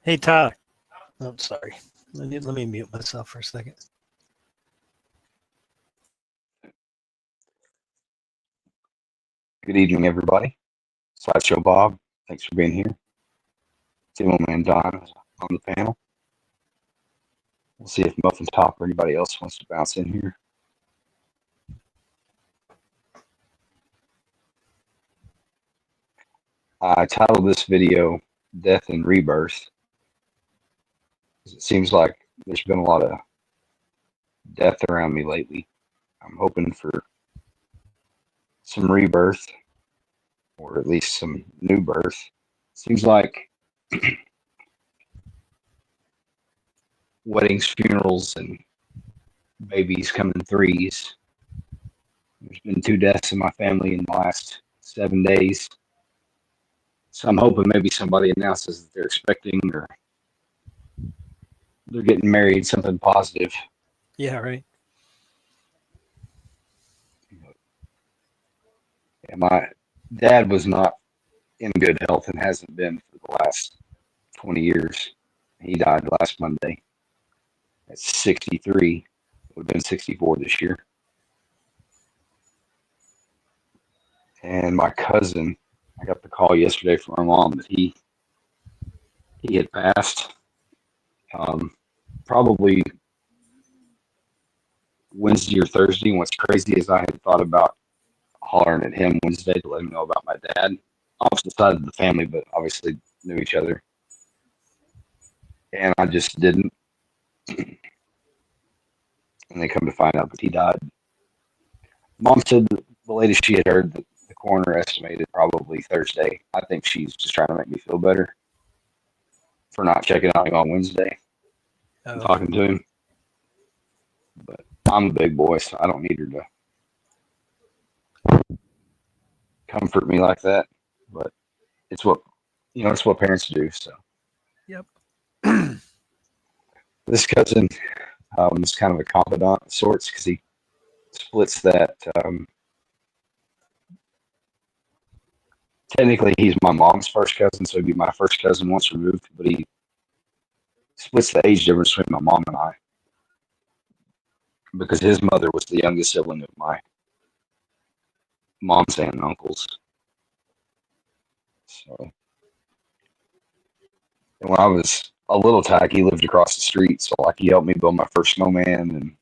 Hey, Todd. I'm sorry. Let me mute myself for a second. Good evening, everybody. Sideshow Bob, thanks for being here. Timo Man Don is on the panel. We'll see if Muffin Top or anybody else wants to bounce in here. I titled this video Death and Rebirth. It seems like there's been a lot of death around me lately. I'm hoping for some rebirth, or at least some new birth. Seems like weddings, funerals, and babies come in threes. There's been 2 deaths in my family in the last 7 days. So I'm hoping maybe somebody announces that they're expecting or they're getting married, something positive. Yeah, right. And my dad was not in good health and hasn't been for the last 20 years. He died last Monday at 63. Would have been 64 this year. And my cousin, I got the call yesterday from my mom that he had passed. Probably Wednesday or Thursday. And what's crazy is I had thought about hollering at him Wednesday to let him know about my dad. Opposite side of the family, but obviously knew each other. And I just didn't. And they come to find out that he died. Mom said that the latest she had heard that the coroner estimated probably Thursday. I think she's just trying to make me feel better for not checking out on Wednesday and talking to him. But I'm a big boy, so I don't need her to comfort me like that. But it's what it's what parents do. So Yep. this cousin is kind of a confidant of sorts because he splits that. Technically, he's my mom's first cousin, so he'd be my first cousin once removed. But he splits the age difference between my mom and I because his mother was the youngest sibling of my mom's aunt and uncles. So, and when I was a little tack, he lived across the street, so like he helped me build my first snowman and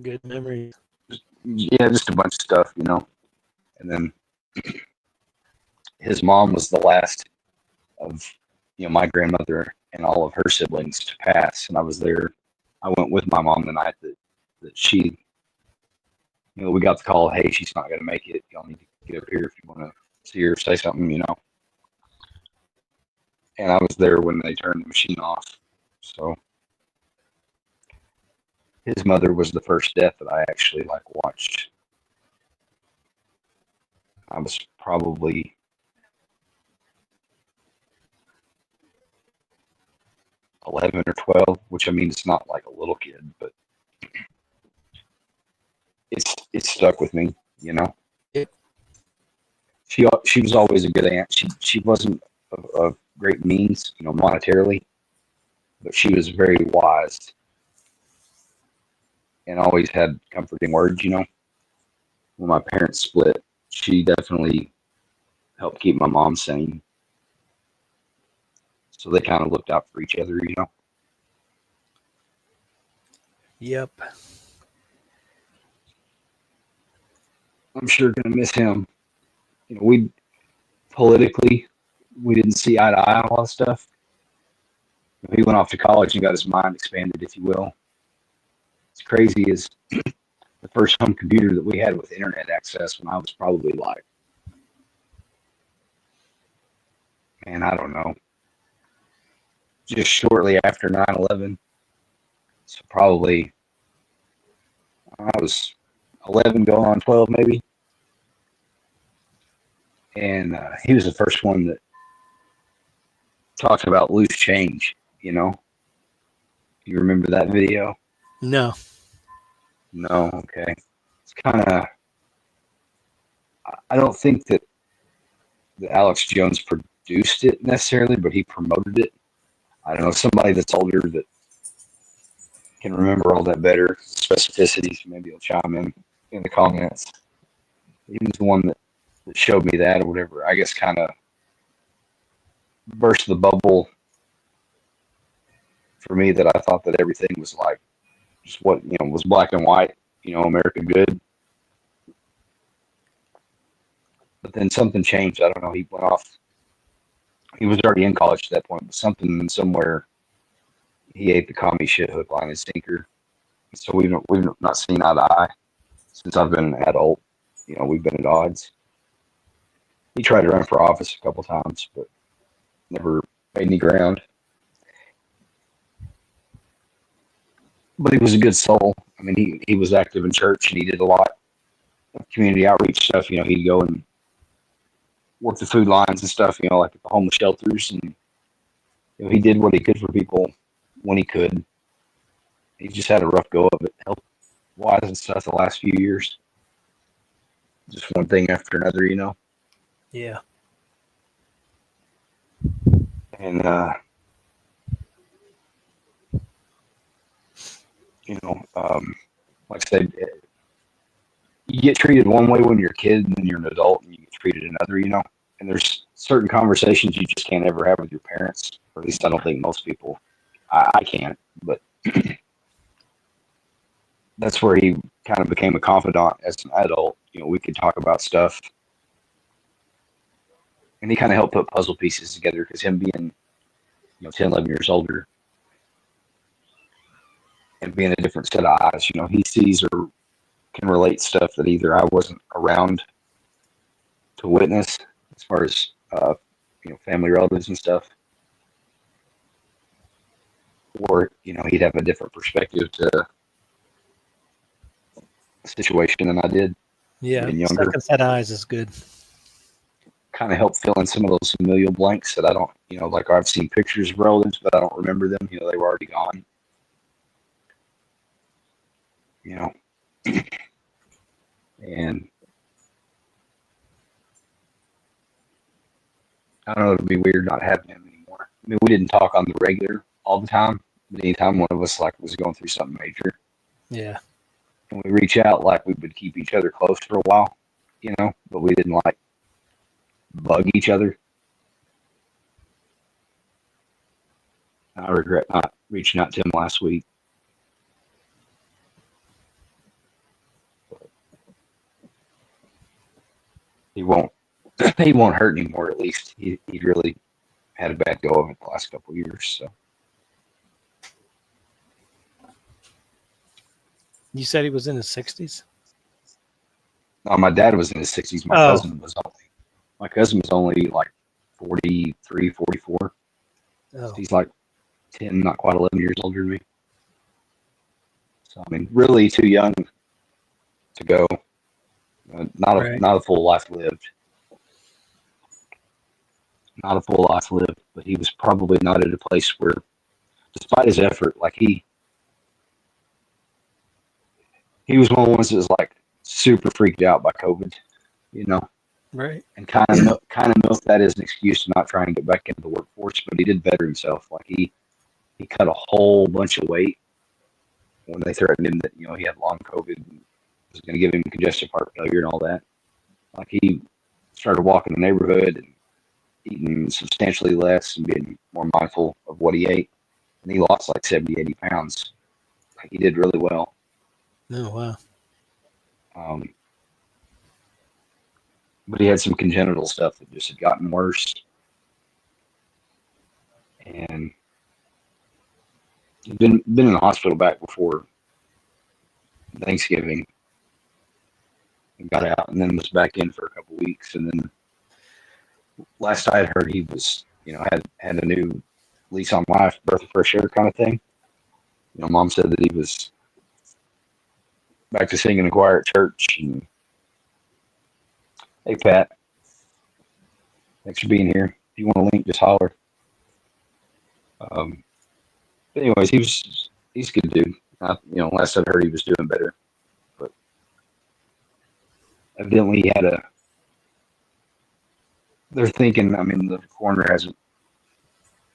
good memories. just a bunch of stuff, And then his mom was the last of my grandmother and all of her siblings to pass, and I was there. I went with my mom the night that she, we got the call. Hey, she's not going to make it. Y'all need to get up here if you want to see her, say something, And I was there when they turned the machine off. So his mother was the first death that I actually watched. I was probably 11 or 12, which I mean it's not like a little kid, but it's stuck with me, Yep. She was always a good aunt. She wasn't of great means, monetarily, but she was very wise and always had comforting words. When my parents split, she definitely helped keep my mom sane. So they kind of looked out for each other, Yep. I'm sure gonna miss him. We politically we didn't see eye to eye on a lot of stuff. He went off to college and got his mind expanded, if you will. It's crazy is the first home computer that we had with internet access when I was probably man, I don't know, just shortly after 9/11. So probably I was 11 going on 12 maybe. And he was the first one that talked about loose change, You remember that video? No. No, okay. It's kind of, I don't think that that Alex Jones produced it necessarily, but he promoted it. I don't know, somebody that's older that can remember all that better, specificities, maybe he'll chime in the comments. He was the one that showed me that or whatever. I guess kind of burst the bubble for me that I thought that everything was like just what, was black and white, America good. But then something changed. I don't know. He went off. He was already in college at that point, but something somewhere he ate the commie shit hook, line, and sinker. So we've not seen eye to eye since I've been an adult. We've been at odds. He tried to run for office a couple times, but never made any ground. But he was a good soul. I mean, he was active in church and he did a lot of community outreach stuff. He'd go and work the food lines and stuff, like at the homeless shelters. And he did what he could for people when he could. He just had a rough go of it, health wise and stuff, the last few years. Just one thing after another, Yeah. And, like I said, you get treated one way when you're a kid, and then you're an adult, and you get treated another, And there's certain conversations you just can't ever have with your parents, or at least I don't think most people. I can't, but that's where he kind of became a confidant as an adult. We could talk about stuff, and he kind of helped put puzzle pieces together because him being, 10, 11 years older, and being a different set of eyes, he sees or can relate stuff that either I wasn't around to witness as far as, family relatives and stuff, or, he'd have a different perspective to the situation than I did. Yeah. Being younger. Second set of eyes is good. Kind of help fill in some of those familial blanks that I don't, like I've seen pictures of relatives, but I don't remember them. They were already gone. And I don't know, it'd be weird not having him anymore. I mean, we didn't talk on the regular all the time, but anytime one of us was going through something major, Yeah. and we reach out, we would keep each other close for a while, but we didn't bug each other. I regret not reaching out to him last week. He won't hurt anymore, at least. He really had a bad go of it the last couple of years. So You said he was in his 60s? my dad was in his 60s. My cousin was only 43, 44. Oh. He's 10, not quite 11 years older than me. So I mean, really too young to go. Not a full life lived. Not a full life lived, but he was probably not at a place where, despite his effort, he was one of the ones that was super freaked out by COVID, Right. and kind of milked that as an excuse to not try and get back into the workforce. But he did better himself. He cut a whole bunch of weight when they threatened him that he had long COVID and was going to give him congestive heart failure and all that. He started walking the neighborhood and eating substantially less and being more mindful of what he ate. And he lost 70, 80 pounds. He did really well. Oh, wow. But he had some congenital stuff that just had gotten worse. And he'd been in the hospital back before Thanksgiving. And got out and then was back in for a couple weeks. And then last I had heard, he was, had a new lease on life, birth of fresh air kind of thing. Mom said that he was back to singing a choir at church. And hey, Pat, thanks for being here. If you want a link, just holler. But anyways, he's a good dude. Last I heard, he was doing better. But evidently, he had they're thinking. I mean, the coroner hasn't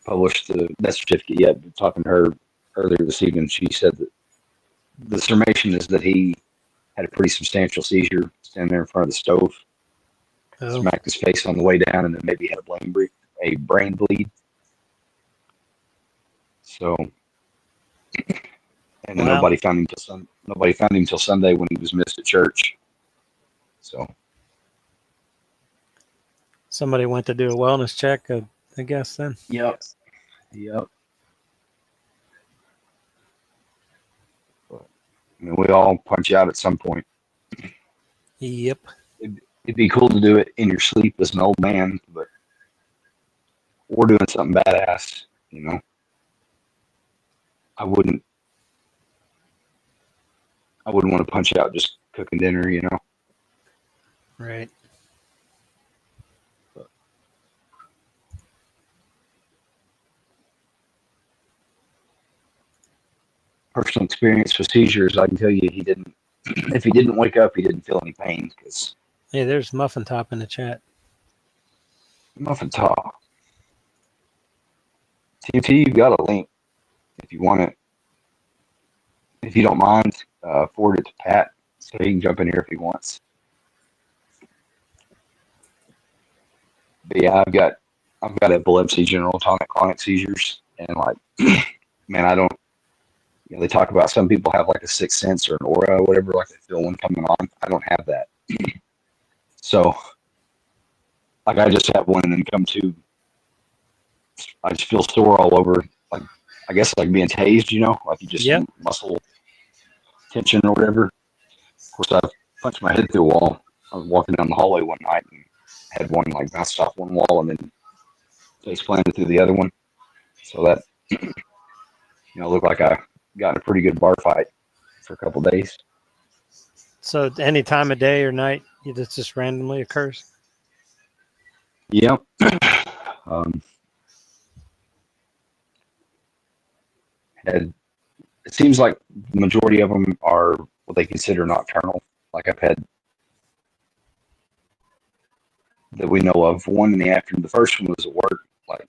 published the death certificate yet. But talking to her earlier this evening, she said that the summation is that he had a pretty substantial seizure standing there in front of the stove, Oh, smacked his face on the way down, and then maybe had a brain bleed. So, and then wow. nobody found him till Sunday when he was missed at church. So, Somebody went to do a wellness check, I guess then. yep. But, I mean, we all punch out at some point. Yep. It'd be cool to do it in your sleep as an old man, but or doing something badass, you know. I wouldn't want to punch out just cooking dinner, you know. Right. But personal experience with seizures, I can tell you he didn't. If he didn't wake up, he didn't feel any pain because Hey, there's Muffin Top in the chat. muffin top. TNT, you've got a link if you want it. If you don't mind, forward it to Pat so he can jump in here if he wants. But yeah, I've got epilepsy, general tonic-clonic seizures, and like, man, I don't. You know, they talk about some people have like a sixth sense or an aura or whatever, like they feel one coming on. I don't have that. So, like, I just have one and then come to. I just feel sore all over, like I guess like being tased, you know, like you just Yep. muscle tension or whatever. Of course, I punched my head through a wall. I was walking down the hallway one night and had one like bounced off one wall and then face planted through the other one. So that looked like I got in a pretty good bar fight for a couple of days. So any time of day or night, it just randomly occurs? Yep. um, had it seems like the majority of them are what they consider nocturnal. Like I've had that we know of one in the afternoon. The first one was at work, like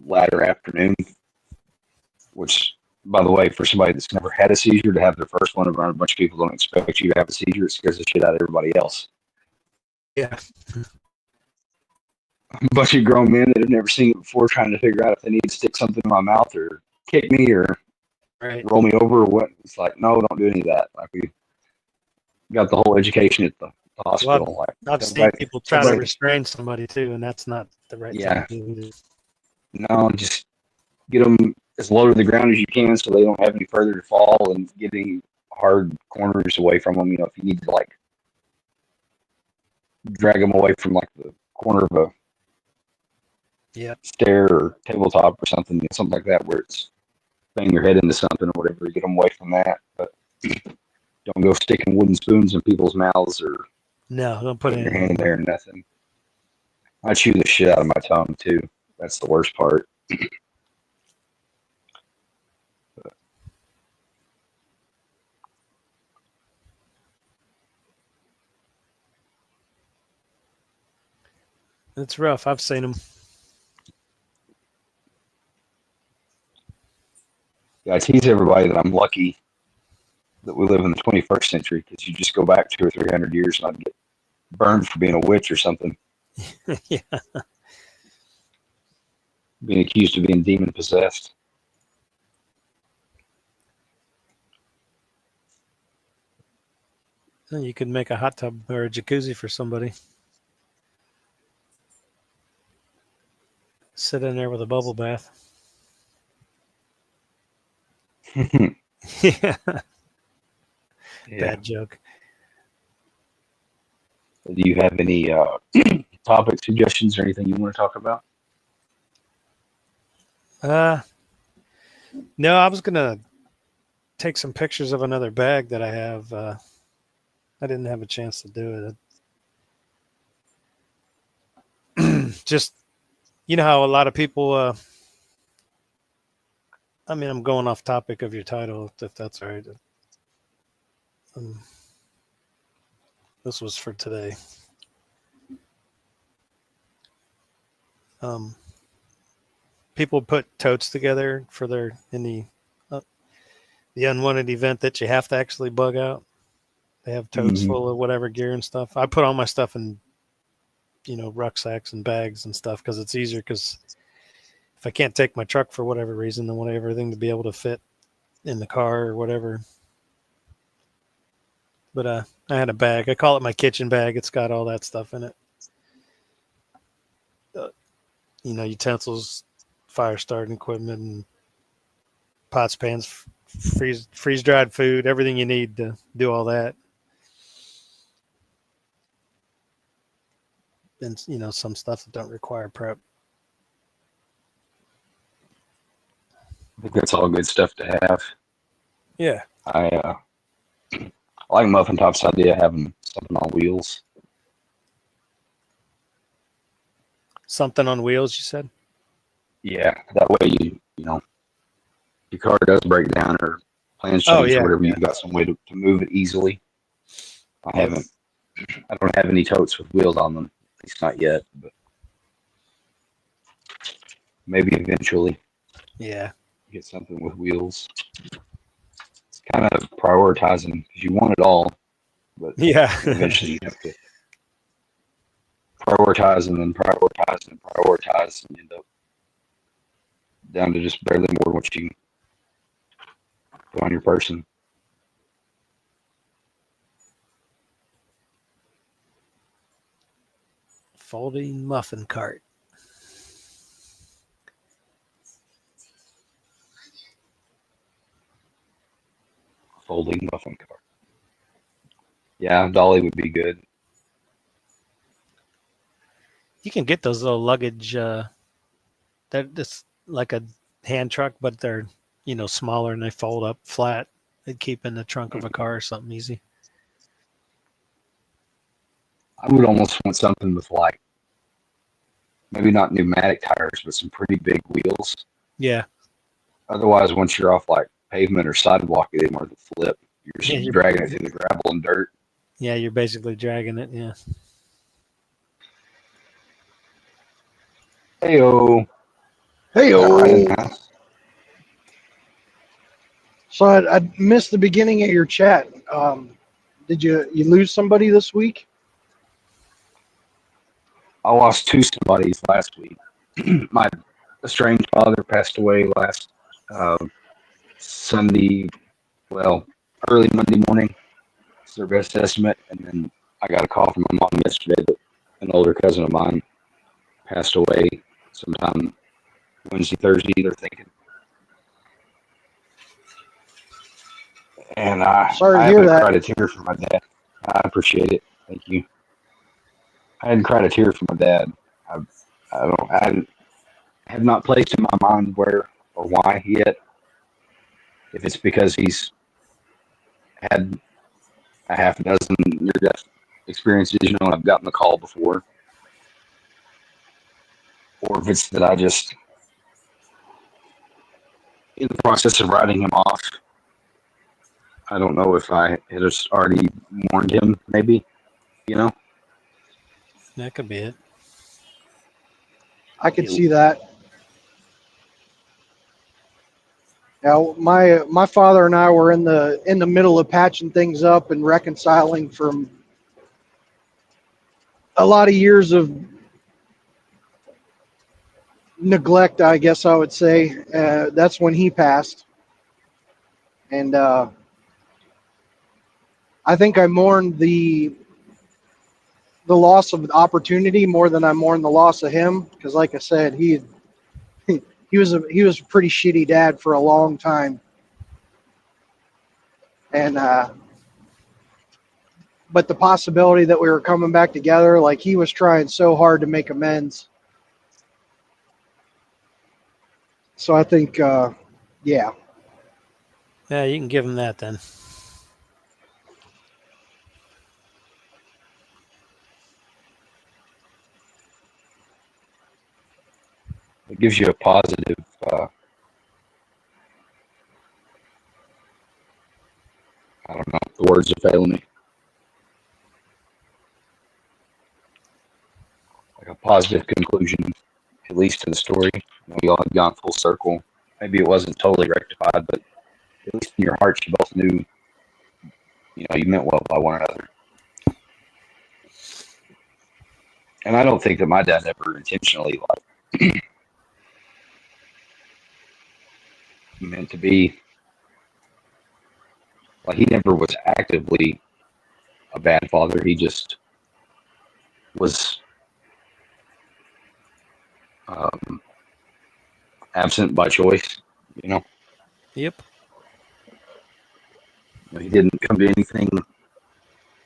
latter afternoon, which, by the way, for somebody that's never had a seizure to have their first one around a bunch of people don't expect you to have a seizure. It scares the shit out of everybody else. Yeah. A bunch of grown men that have never seen it before trying to figure out if they need to stick something in my mouth or kick me or Right. roll me over or what. It's like, no, don't do any of that. Like we got the whole education at the hospital. Well, Like I've seen people try to restrain somebody too, and that's not the right yeah, thing to do. no, just get them as low to the ground as you can so they don't have any further to fall and getting hard corners away from them. You know, if you need to like drag them away from like the corner of a stair or tabletop or something, something like that, where it's bang your head into something or whatever, get them away from that. But don't go sticking wooden spoons in people's mouths or no, don't put your hand in there or nothing. I chew the shit out of my tongue too. That's the worst part. It's rough. I've seen them. Yeah, I tease everybody that I'm lucky that we live in the 21st century because you just go back 200 or 300 years and I'd get burned for being a witch or something. Yeah. Being accused of being demon possessed. You could make a hot tub or a jacuzzi for somebody. Sit in there with a bubble bath. Yeah. Bad joke. Do you have any topic suggestions or anything you want to talk about? No, I was gonna take some pictures of another bag that I have. I didn't have a chance to do it. Just, you know how a lot of people. I mean, I'm going off topic of your title, if that's all right. This was for today. Um, People put totes together for their the unwanted event that you have to actually bug out. They have totes Hmm. full of whatever gear and stuff. I put all my stuff in, rucksacks and bags and stuff because it's easier. Because if I can't take my truck for whatever reason, I want everything to be able to fit in the car or whatever. But I had a bag. I call it my kitchen bag. It's got all that stuff in it. Uh, Utensils, fire starting equipment, and pots, pans, freeze dried food, everything you need to do all that. And some stuff that don't require prep. I think that's all good stuff to have. Yeah, I like Muffin Top's idea of having something on wheels. something on wheels. You said. Yeah, that way your car does break down or plans Oh change or yeah, whatever, yeah. you've got some way to move it easily. I Yep. haven't I don't have any totes with wheels on them, at least not yet, but maybe eventually Yeah. get something with wheels. It's kind of prioritizing because you want it all, but Yeah. eventually you have to prioritize and then prioritize and prioritize and end up down to just barely more than what you put on your person. Folding muffin cart. Folding muffin cart. Yeah, dolly would be good. You can get those little luggage. They're just like a hand truck, but they're smaller and they fold up flat. They keep in the trunk of a car or something easy. I would almost want something with like maybe not pneumatic tires, but some pretty big wheels. Yeah. Otherwise, once you're off like pavement or sidewalk, it ain't worth the flip. You're Yeah. just dragging it through the gravel and dirt. You're basically dragging it. Yeah. Heyo, Hey, got right in the house. so I missed the beginning of your chat. Did you lose somebody this week? I lost two somebodies last week. My estranged father passed away last uh, Sunday, well, early Monday morning. It's their best estimate. And then I got a call from my mom yesterday that an older cousin of mine passed away sometime Wednesday, Thursday, they're thinking. And Sorry to I hear haven't that. cried a tear for my dad. I appreciate it. Thank you. I hadn't cried a tear for my dad. I, I have not placed in my mind where or why yet. If it's because he's had a half a dozen near-death experiences, and I've gotten the call before, or if it's that I just in the process of writing him off. I don't know if I had just already warned him, maybe, you know? That could be it. I could It, see that. Now, my father and I were in the middle of patching things up and reconciling from a lot of years of neglect, I guess I would say. That's when he passed, and I think I mourned the loss of opportunity more than I mourned the loss of him. Because, like I said, he was a pretty shitty dad for a long time, and but the possibility that we were coming back together, like he was trying so hard to make amends. So I think, yeah, Yeah, you can give them that then. it gives you a positive, I don't know, the words are failing me, like a positive conclusion at least to the story. We all had gone full circle. Maybe it wasn't totally rectified, but at least in your hearts, you both knew, you meant well by one another. And I don't think that my dad ever intentionally meant to be he never was actively a bad father. He just was absent by choice. Yep. He didn't come to anything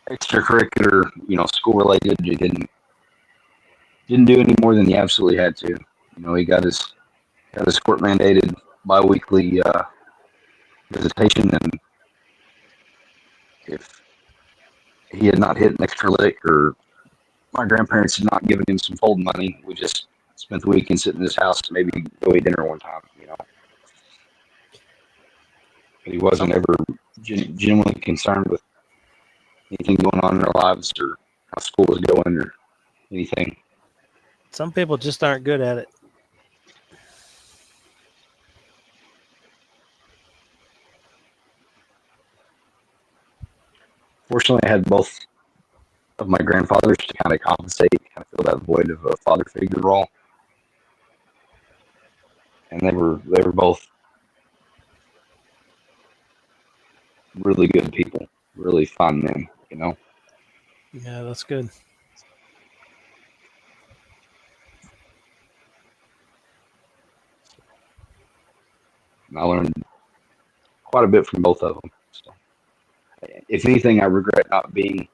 extracurricular, school related. He didn't do any more than he absolutely had to. He got his court mandated biweekly visitation, and if he had not hit an extra lick or my grandparents had not given him some fold money, we just spent the weekend sitting in his house to maybe go eat dinner one time, But he wasn't ever genuinely concerned with anything going on in our lives or how school was going or anything. Some people just aren't good at it. Fortunately, I had both of my grandfathers to kind of compensate, kind of fill that void of a father figure role. And they were both really good people, really fine men, Yeah, that's good. And I learned quite a bit from both of them. So, if anything, I regret not being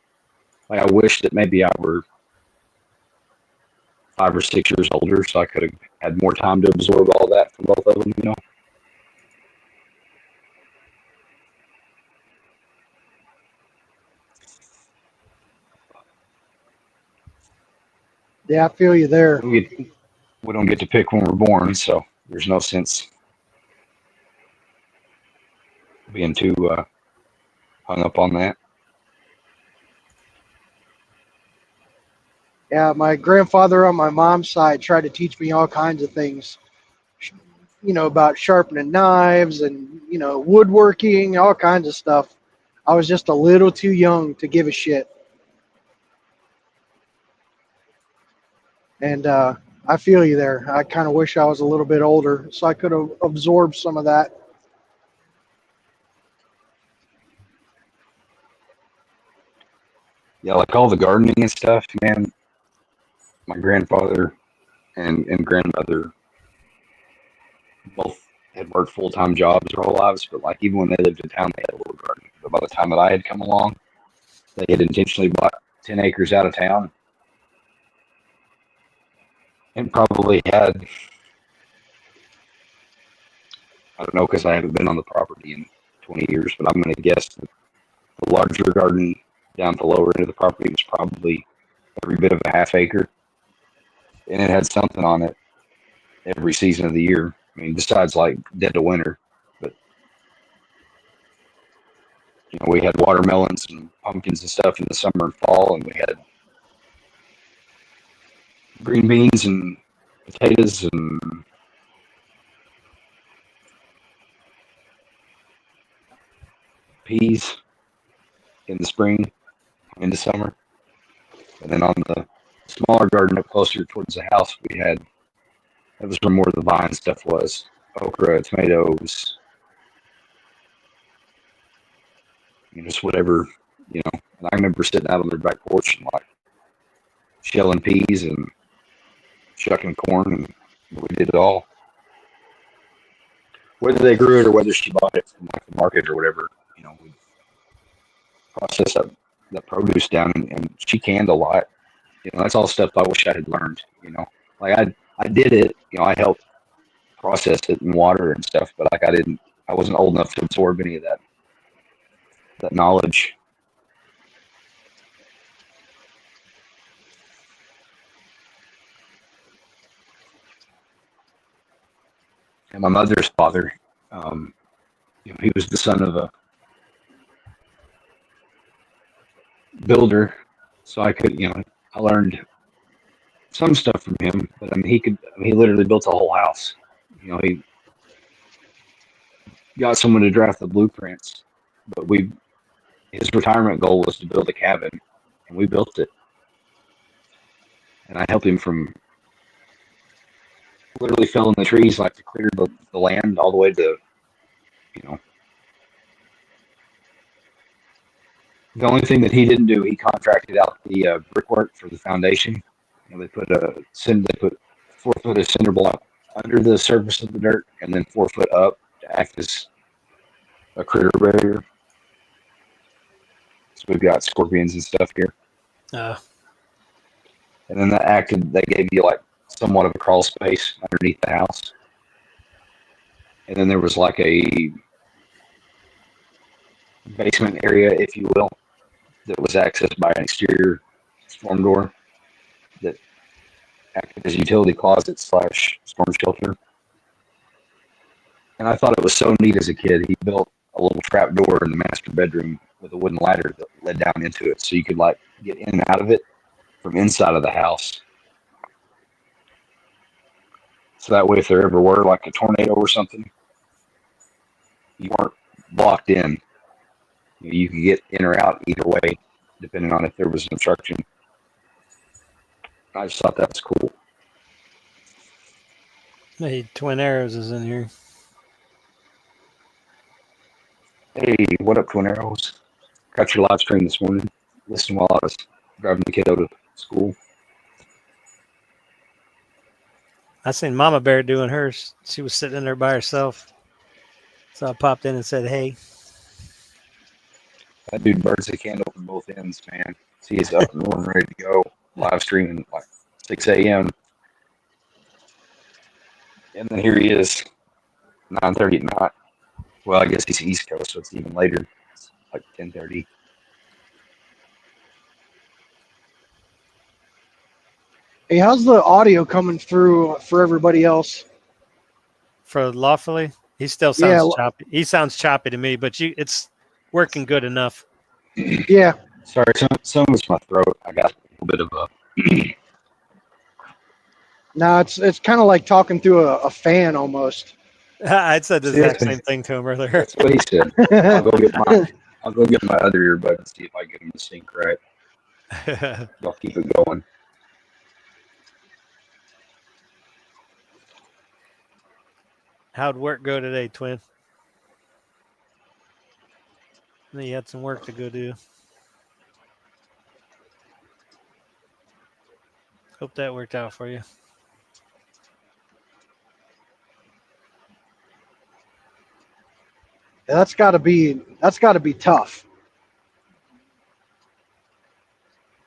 I wish that maybe I were 5 or 6 years older, so I could have had more time to absorb all that from both of them. Yeah, I feel you there. We don't get to pick when we're born, so there's no sense being too hung up on that. Yeah, my grandfather on my mom's side tried to teach me all kinds of things, about sharpening knives and, woodworking, all kinds of stuff. I was just a little too young to give a shit. And I feel you there. I kind of wish I was a little bit older so I could have absorbed some of that. Yeah, like all the gardening and stuff, man. My grandfather and grandmother both had worked full-time jobs their whole lives, but even when they lived in town, they had a little garden. But by the time that I had come along, they had intentionally bought 10 acres out of town and probably had, I don't know because I haven't been on the property in 20 years, but I'm going to guess that the larger garden down at the lower end of the property was probably every bit of a half acre. And it had something on it every season of the year. I mean, besides dead of winter. But, we had watermelons and pumpkins and stuff in the summer and fall, and we had green beans and potatoes and peas in the spring, into summer. And then on the smaller garden up closer towards the house, that was where more of the vine stuff was. Okra, tomatoes, just whatever, And I remember sitting out on their back porch and shelling peas and shucking corn, and we did it all. Whether they grew it or whether she bought it from the market or whatever, we processed that produce down, and she canned a lot. That's all stuff I wish I had learned. I did it. I helped process it in water and stuff, but I wasn't old enough to absorb any of that knowledge. And my mother's father, he was the son of a builder, so I could, I learned some stuff from him, but I mean, he literally built a whole house. You know, he got someone to draft the blueprints, but his retirement goal was to build a cabin, and we built it. And I helped him from literally felling the trees, like to clear the land all the way to, you know, the only thing that he didn't do, he contracted out the brickwork for the foundation. You know, they put 4 foot of cinder block under the surface of the dirt, and then 4 foot up to act as a critter barrier. So we've got scorpions and stuff here. And then that gave you like somewhat of a crawl space underneath the house. And then there was like a basement area, if you will, that was accessed by an exterior storm door that acted as a utility closet / storm shelter. And I thought it was so neat as a kid. He built a little trap door in the master bedroom with a wooden ladder that led down into it, so you could like get in and out of it from inside of the house. So that way, if there ever were like a tornado or something, you weren't blocked in. You could get in or out either way, depending on if there was an obstruction. I just thought that was cool. Hey, Twin Arrows is in here. Hey, what up, Twin Arrows? Got your live stream this morning. Listening while I was driving the kiddo to school. I seen Mama Bear doing hers. She was sitting in there by herself. So I popped in and said, hey. That dude burns the candle from both ends, man. He's up and rolling, ready to go. Live streaming like 6 a.m. And then here he is, 9:30 at night. Well, I guess he's East Coast, so it's even later. It's like 10:30. Hey, how's the audio coming through for everybody else? For Lawfully, he still sounds choppy. He sounds choppy to me, but it's working good enough. Yeah. Sorry, some of it's my throat. I got a little bit of a... No, it's kind of like talking through a fan almost. I said the exact same thing to him earlier. That's what he said. I'll go get my other earbud and see if I get him to sync right. I'll keep it going. How'd work go today, Twin? You had some work to go do. Hope that worked out for you. That's got to be tough.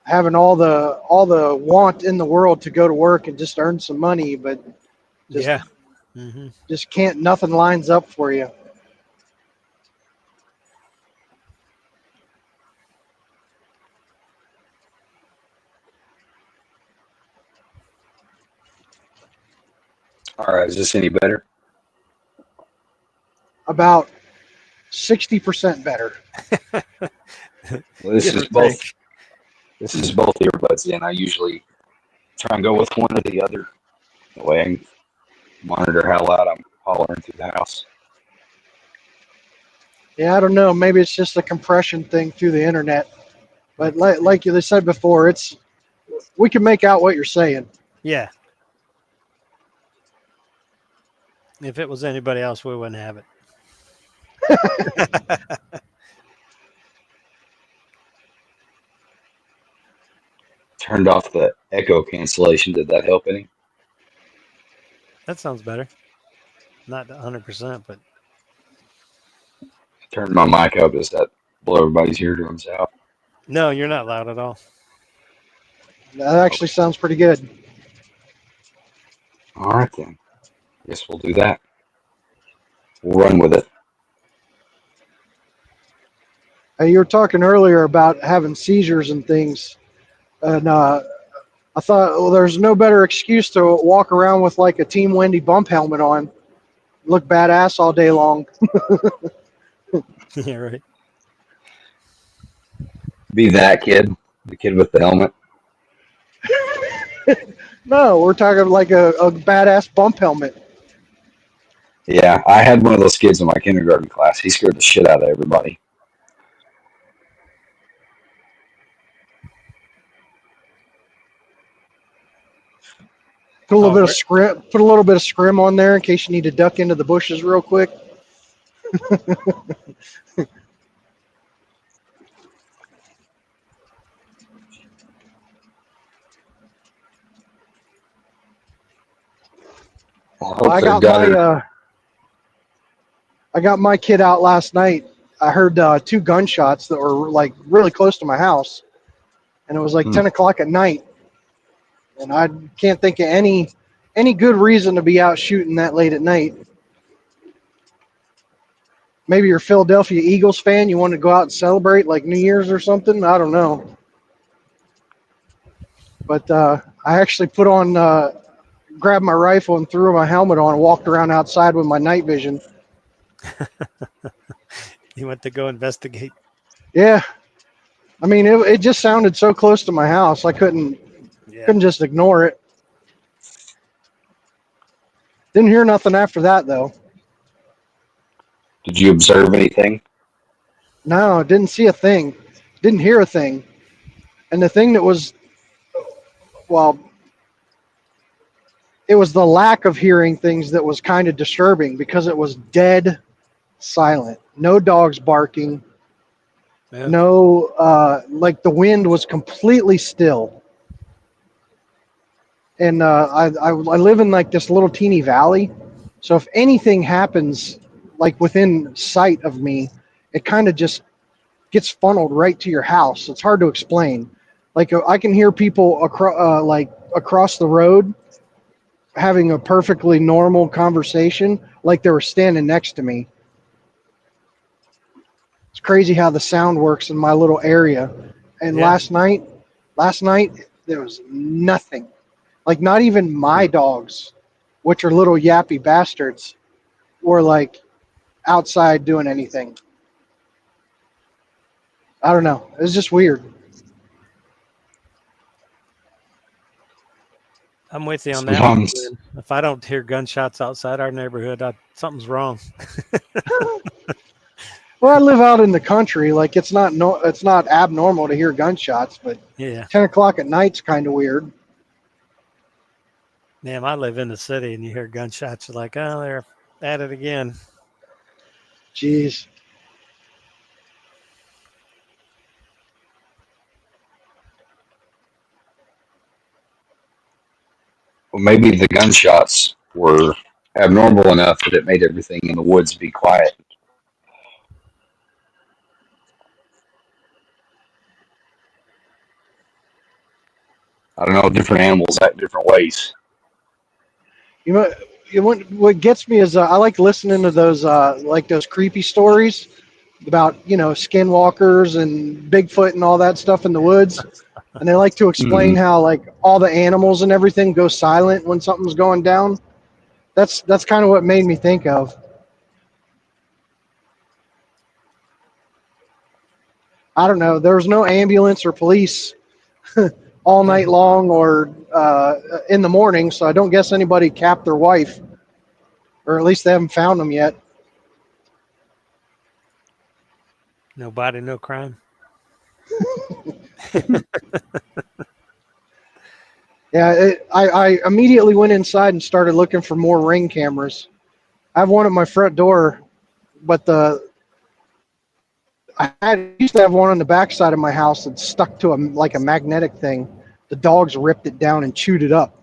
Having all the want in the world to go to work and just earn some money, but just can't. Nothing lines up for you. All right, is this any better? About 60% better. Well, this is both earbuds, and I usually try and go with one or the other. That way I can monitor how loud I'm hollering through the house. Yeah, I don't know. Maybe it's just a compression thing through the internet. But like you said before, we can make out what you're saying. Yeah. If it was anybody else, we wouldn't have it. Turned off the echo cancellation. Did that help any? That sounds better. Not 100%, but Turned my mic up. Does that blow everybody's eardrums out? no, you're not loud at all. That actually sounds pretty good. All right, then. Guess we'll do that. We'll run with it. You were talking earlier about having seizures and things. And I thought, well, there's no better excuse to walk around with like a Team Wendy bump helmet on. Look badass all day long. Yeah, right. Be that kid, the kid with the helmet. No, we're talking like a badass bump helmet. Yeah, I had one of those kids in my kindergarten class. He scared the shit out of everybody. Put a little Oh, bit of scrim. Put a little bit of scrim on there in case you need to duck into the bushes real quick. I Well, hope they've got her. I got my kid out last night. I heard two gunshots that were like really close to my house, and it was like Hmm. 10 o'clock at night. And I can't think of any good reason to be out shooting that late at night. Maybe you're a Philadelphia Eagles fan. You want to go out and celebrate like New Year's or something. I don't know. But I actually grabbed my rifle and threw my helmet on and walked around outside with my night vision. you went to go investigate. Yeah. I mean, it just sounded so close to my house. I couldn't Yeah. just ignore it. Didn't hear nothing after that, though. Did you observe anything? No, didn't see a thing. Didn't hear a thing. And the thing that was, well, it was the lack of hearing things that was kind of disturbing because it was dead silent. No dogs barking. Yeah. No, like the wind was completely still. And I live in like this little teeny valley. So if anything happens like within sight of me, it kind of just gets funneled right to your house. It's hard to explain. Like I can hear people across the road having a perfectly normal conversation, like they were standing next to me. It's crazy how the sound works in my little area. And Yeah. last night there was nothing. Like not even my Hmm. dogs, which are little yappy bastards, were like outside doing anything. I don't know. It was just weird. I'm with you on that one. Sometimes, Glenn. If I don't hear gunshots outside our neighborhood, something's wrong. Well, I live out in the country. Like it's not abnormal to hear gunshots, but Yeah. 10 o'clock at night's kind of weird. Damn, I live in the city and you hear gunshots, you're like, oh, they're at it again. Jeez. well, maybe the gunshots were abnormal enough that it made everything in the woods be quiet. I don't know, different animals act different ways. You know, what gets me is I like listening to those creepy stories about skinwalkers and Bigfoot and all that stuff in the woods, and they like to explain Hmm. how like all the animals and everything go silent when something's going down. That's kind of what made me think of. I don't know. There was no ambulance or police all night long or in the morning, so I don't guess anybody capped their wife, or at least they haven't found them yet. No body, no crime. Yeah, I immediately went inside and started looking for more ring cameras. I have one at my front door, but used to have one on the back side of my house that stuck to like a magnetic thing. The dogs ripped it down and chewed it up.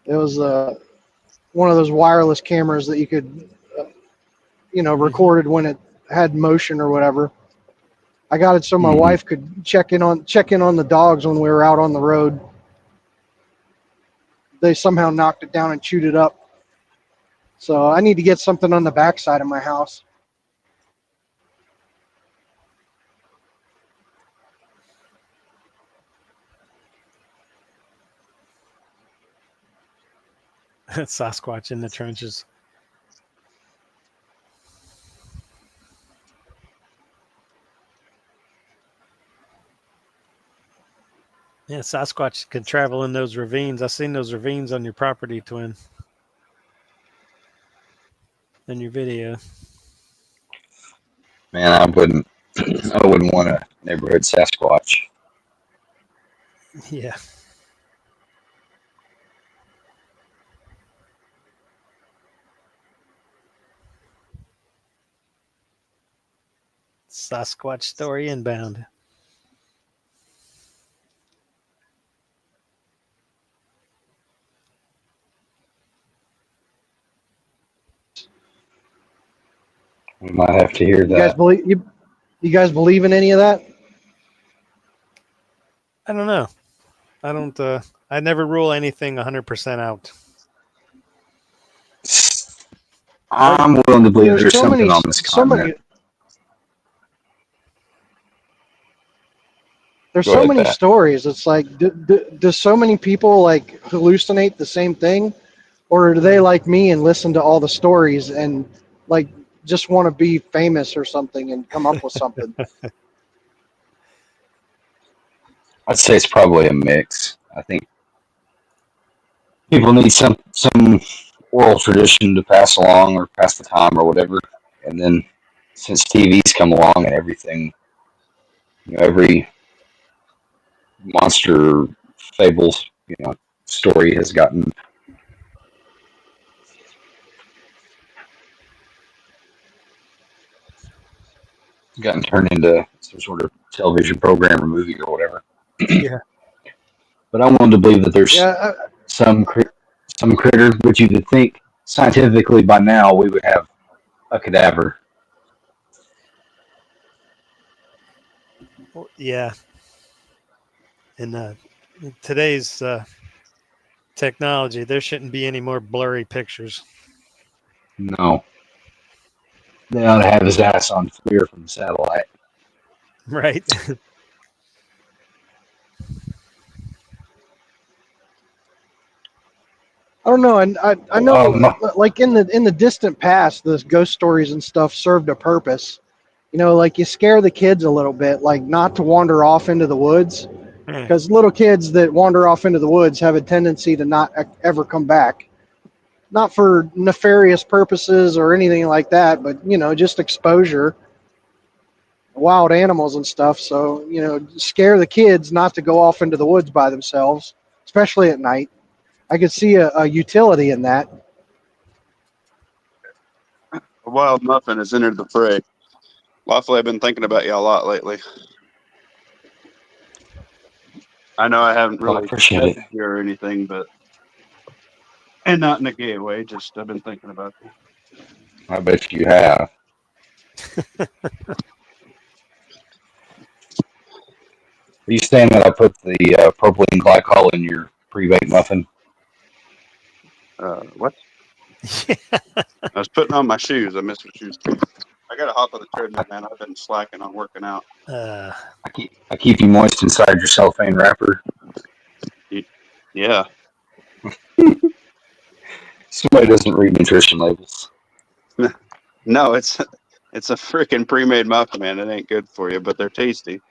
It was one of those wireless cameras that you could, Hmm. recorded when it had motion or whatever. I got it so my Hmm. wife could check in on the dogs when we were out on the road. They somehow knocked it down and chewed it up. So I need to get something on the back side of my house. Sasquatch in the trenches. Yeah, Sasquatch can travel in those ravines. I've seen those ravines on your property, Twin, in your video. Man, I wouldn't. I wouldn't want a neighborhood Sasquatch. Yeah. Sasquatch story inbound. We might have to hear You guys that. believe you guys believe in any of that? I don't know. I don't. I never rule anything 100% out. Like, I'm willing to believe there's there's so something many, on this so continent. many, there's Go so ahead, many Pat. stories. It's like, do so many people like hallucinate the same thing, or do they like me and listen to all the stories and like just want to be famous or something and come up with something? I'd say it's probably a mix. I think people need some oral tradition to pass along or pass the time or whatever. And then since TV's come along and everything, every monster fables, story has gotten turned into some sort of television program or movie or whatever. Yeah. But I wanted to believe that there's Yeah, some some critter, which you would think scientifically by now we would have a cadaver. Well, yeah. In today's technology, there shouldn't be any more blurry pictures. No, they ought to have his ass on FLIR from satellite. Right. I don't know, and I Oh, know, like in the distant past, the ghost stories and stuff served a purpose. Like you scare the kids a little bit, like not to wander off into the woods, Yeah. because little kids that wander off into the woods have a tendency to not ever come back. Not for nefarious purposes or anything like that, but just exposure, wild animals and stuff. So scare the kids not to go off into the woods by themselves, especially at night. I could see a utility in that. A wild muffin has entered the fray. Lawfully, I've been thinking about you a lot lately. I know I haven't I really appreciate it. messaged you or anything, and not in a gay way, just I've been thinking about you. I bet you have. Are you saying that I put the propylene glycol in your pre-baked muffin? What? I was putting on my shoes. I missed my shoes too. I got to hop on the treadmill, man. I've been slacking on working out. Uh, I keep you moist inside your cellophane wrapper. Yeah. Somebody doesn't read nutrition labels. No, it's a freaking pre-made muffin, man. It ain't good for you, but they're tasty.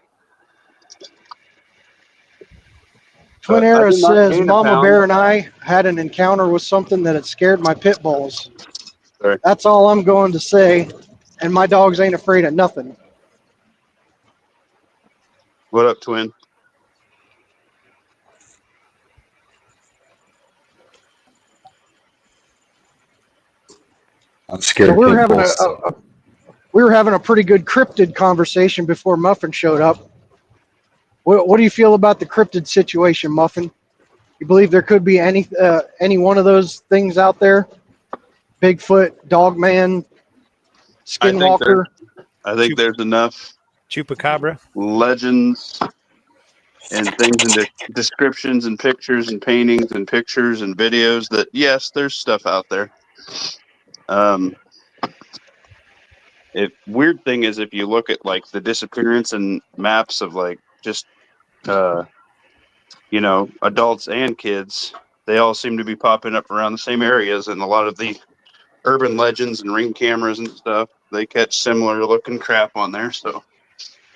Twin I Arrow did not says gain a Mama pound. Bear and I had an encounter with something that had scared my pit bulls. Sorry. That's all I'm going to say. And my dogs ain't afraid of nothing. What up, twin? I'm scared So of pit bulls. So. we were having a pretty good cryptid conversation before Muffin showed up. What do you feel about the cryptid situation, Muffin? You believe there could be any one of those things out there? Bigfoot, Dogman, I think Skinwalker. there's enough Chupacabra. legends and things and descriptions and pictures and paintings and pictures and videos that yes, there's stuff out there. Weird thing is if you look at like the disappearance and maps of like just adults and kids, they all seem to be popping up around the same areas, and a lot of the urban legends and ring cameras and stuff, they catch similar looking crap on there. So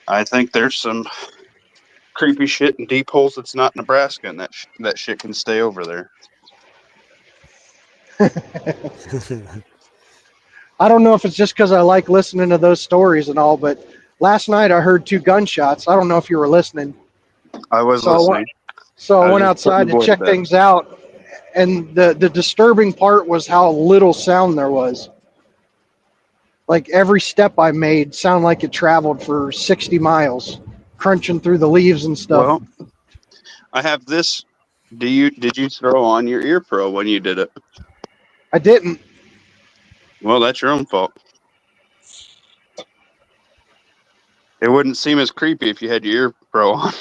I think there's some creepy shit in deep holes that's not Nebraska, and that shit can stay over there. I don't know if it's just because I like listening to those stories and all, but last night I heard 2 gunshots. I don't know if you were listening. I was So listening. I I was went just putting outside the to boy to check bed. things out, and the disturbing part was how little sound there was. Like every step I made sounded like it traveled for 60 miles, crunching through the leaves and stuff. Well, I have this. Did you throw on your ear pro when you did it? I didn't. Well, that's your own fault. It wouldn't seem as creepy if you had your ear pro on.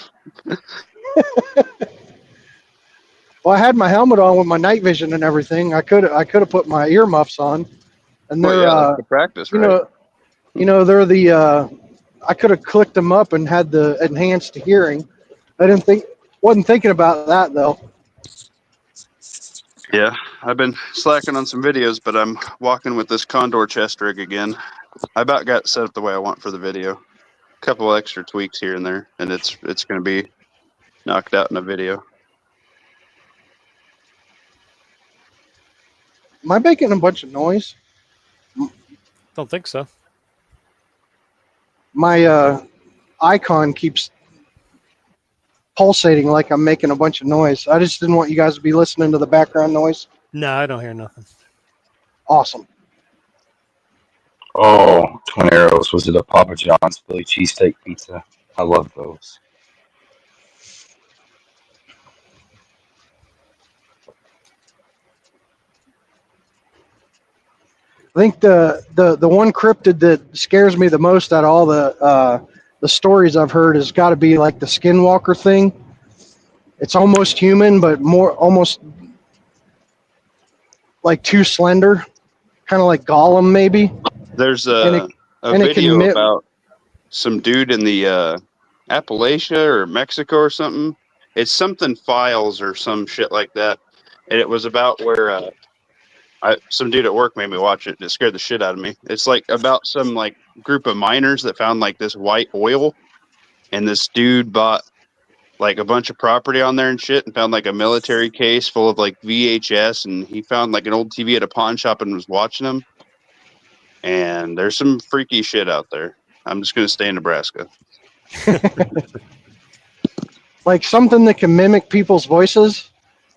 Well, I had my helmet on with my night vision and everything. I could have put my earmuffs on, and Well, they're yeah, that's the practice, right? they're the I could have clicked them up and had the enhanced hearing. Wasn't thinking about that though. Yeah, I've been slacking on some videos, but I'm walking with this Condor chest rig again. I about got it set up the way I want for the video. A couple extra tweaks here and there, and it's going to be knocked out in a video. Am I making a bunch of noise? Don't think so. My icon keeps pulsating like I'm making a bunch of noise. I just didn't want you guys to be listening to the background noise. No, I don't hear nothing. Awesome. Oh, Twin Arrows. Was it a Papa John's Philly cheesesteak pizza? I love those. I think the one cryptid that scares me the most out of all the stories I've heard has got to be like the Skinwalker thing. It's almost human, but more almost like too slender, kind of like Gollum maybe. There's And a and it can video mimic- about some dude in the Appalachia or Mexico or something. It's something Files or some shit like that. And it was about where some dude at work made me watch it. And it scared the shit out of me. It's like about some like group of miners that found like this white oil, and this dude bought like a bunch of property on there and shit, and found like a military case full of like VHS, and he found like an old TV at a pawn shop and was watching them. And there's some freaky shit out there. I'm just gonna stay in Nebraska. like something that can mimic people's voices.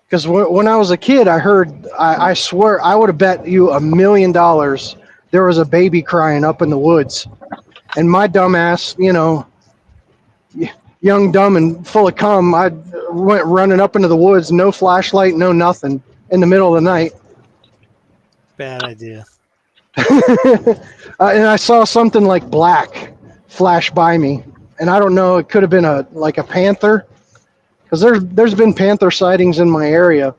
Because when I was a kid, I swear, I would have bet you $1 million there was a baby crying up in the woods. And my dumbass, young, dumb, and full of cum, I went running up into the woods, no flashlight, no nothing, in the middle of the night. Bad idea. And I saw something like black flash by me. And I don't know, it could have been a panther. Because there's been panther sightings in my area,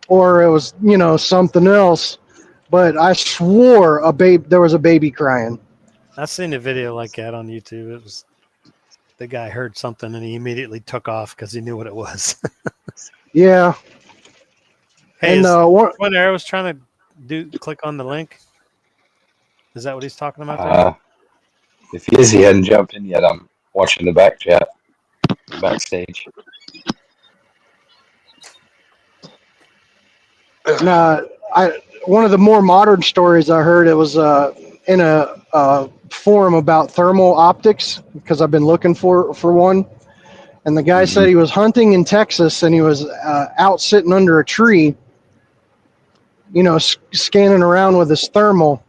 or it was something else, but I swore there was a baby crying. I seen a video like that on YouTube. It was the guy heard something and he immediately took off because he knew what it was. Yeah. Hey, And Twin Arrow was trying to click on the link. Is that what he's talking about there? If he is, he hadn't jumped in yet. I'm watching the back chat, backstage. One of the more modern stories I heard, it was in a forum about thermal optics, because I've been looking for one. And the guy said he was hunting in Texas, and he was out sitting under a tree, scanning around with his thermal.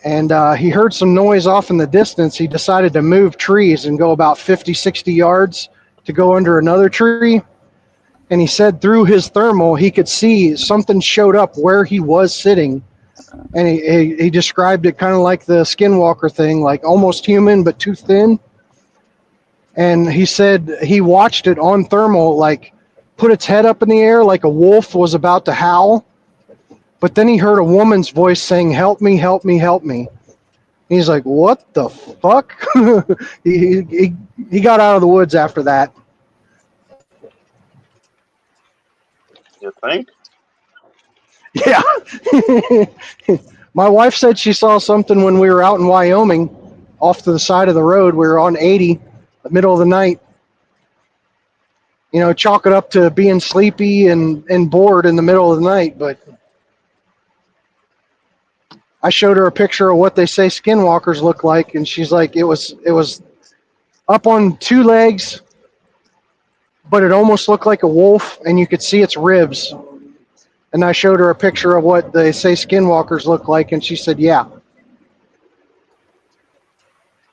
And he heard some noise off in the distance. He decided to move trees and go about 50, 60 yards to go under another tree. And he said through his thermal, he could see something showed up where he was sitting. And he described it kind of like the Skinwalker thing, like almost human, but too thin. And he said he watched it on thermal, like put its head up in the air like a wolf was about to howl. But then he heard a woman's voice saying, "Help me, help me, help me." He's like, "What the fuck?" he got out of the woods after that. You think? Yeah. My wife said she saw something when we were out in Wyoming off to the side of the road. We were on 80 the middle of the night. You know, chalk it up to being sleepy and bored in the middle of the night. But I showed her a picture of what they say skinwalkers look like, and she's like, it was up on two legs, but it almost looked like a wolf, and you could see its ribs. And I showed her a picture of what they say skinwalkers look like, and she said, yeah.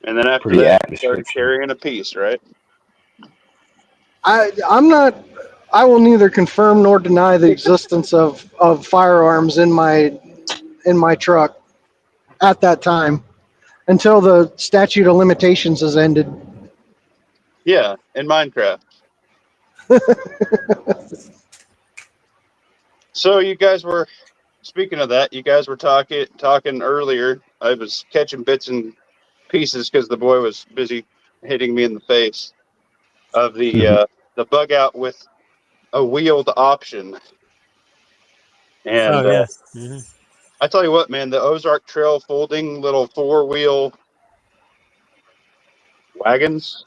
And then after Pretty that, apt you started description. carrying a piece, right? I'm not. I will neither confirm nor deny the existence of firearms in my truck at that time until the statute of limitations has ended. Yeah, in Minecraft. So you guys were speaking of that. You guys were talking earlier. I was catching bits and pieces because the boy was busy hitting me in the face of the bug out with a wheeled option. And Oh yeah. Hmm. I tell you what, man, the Ozark Trail folding little 4-wheel wagons,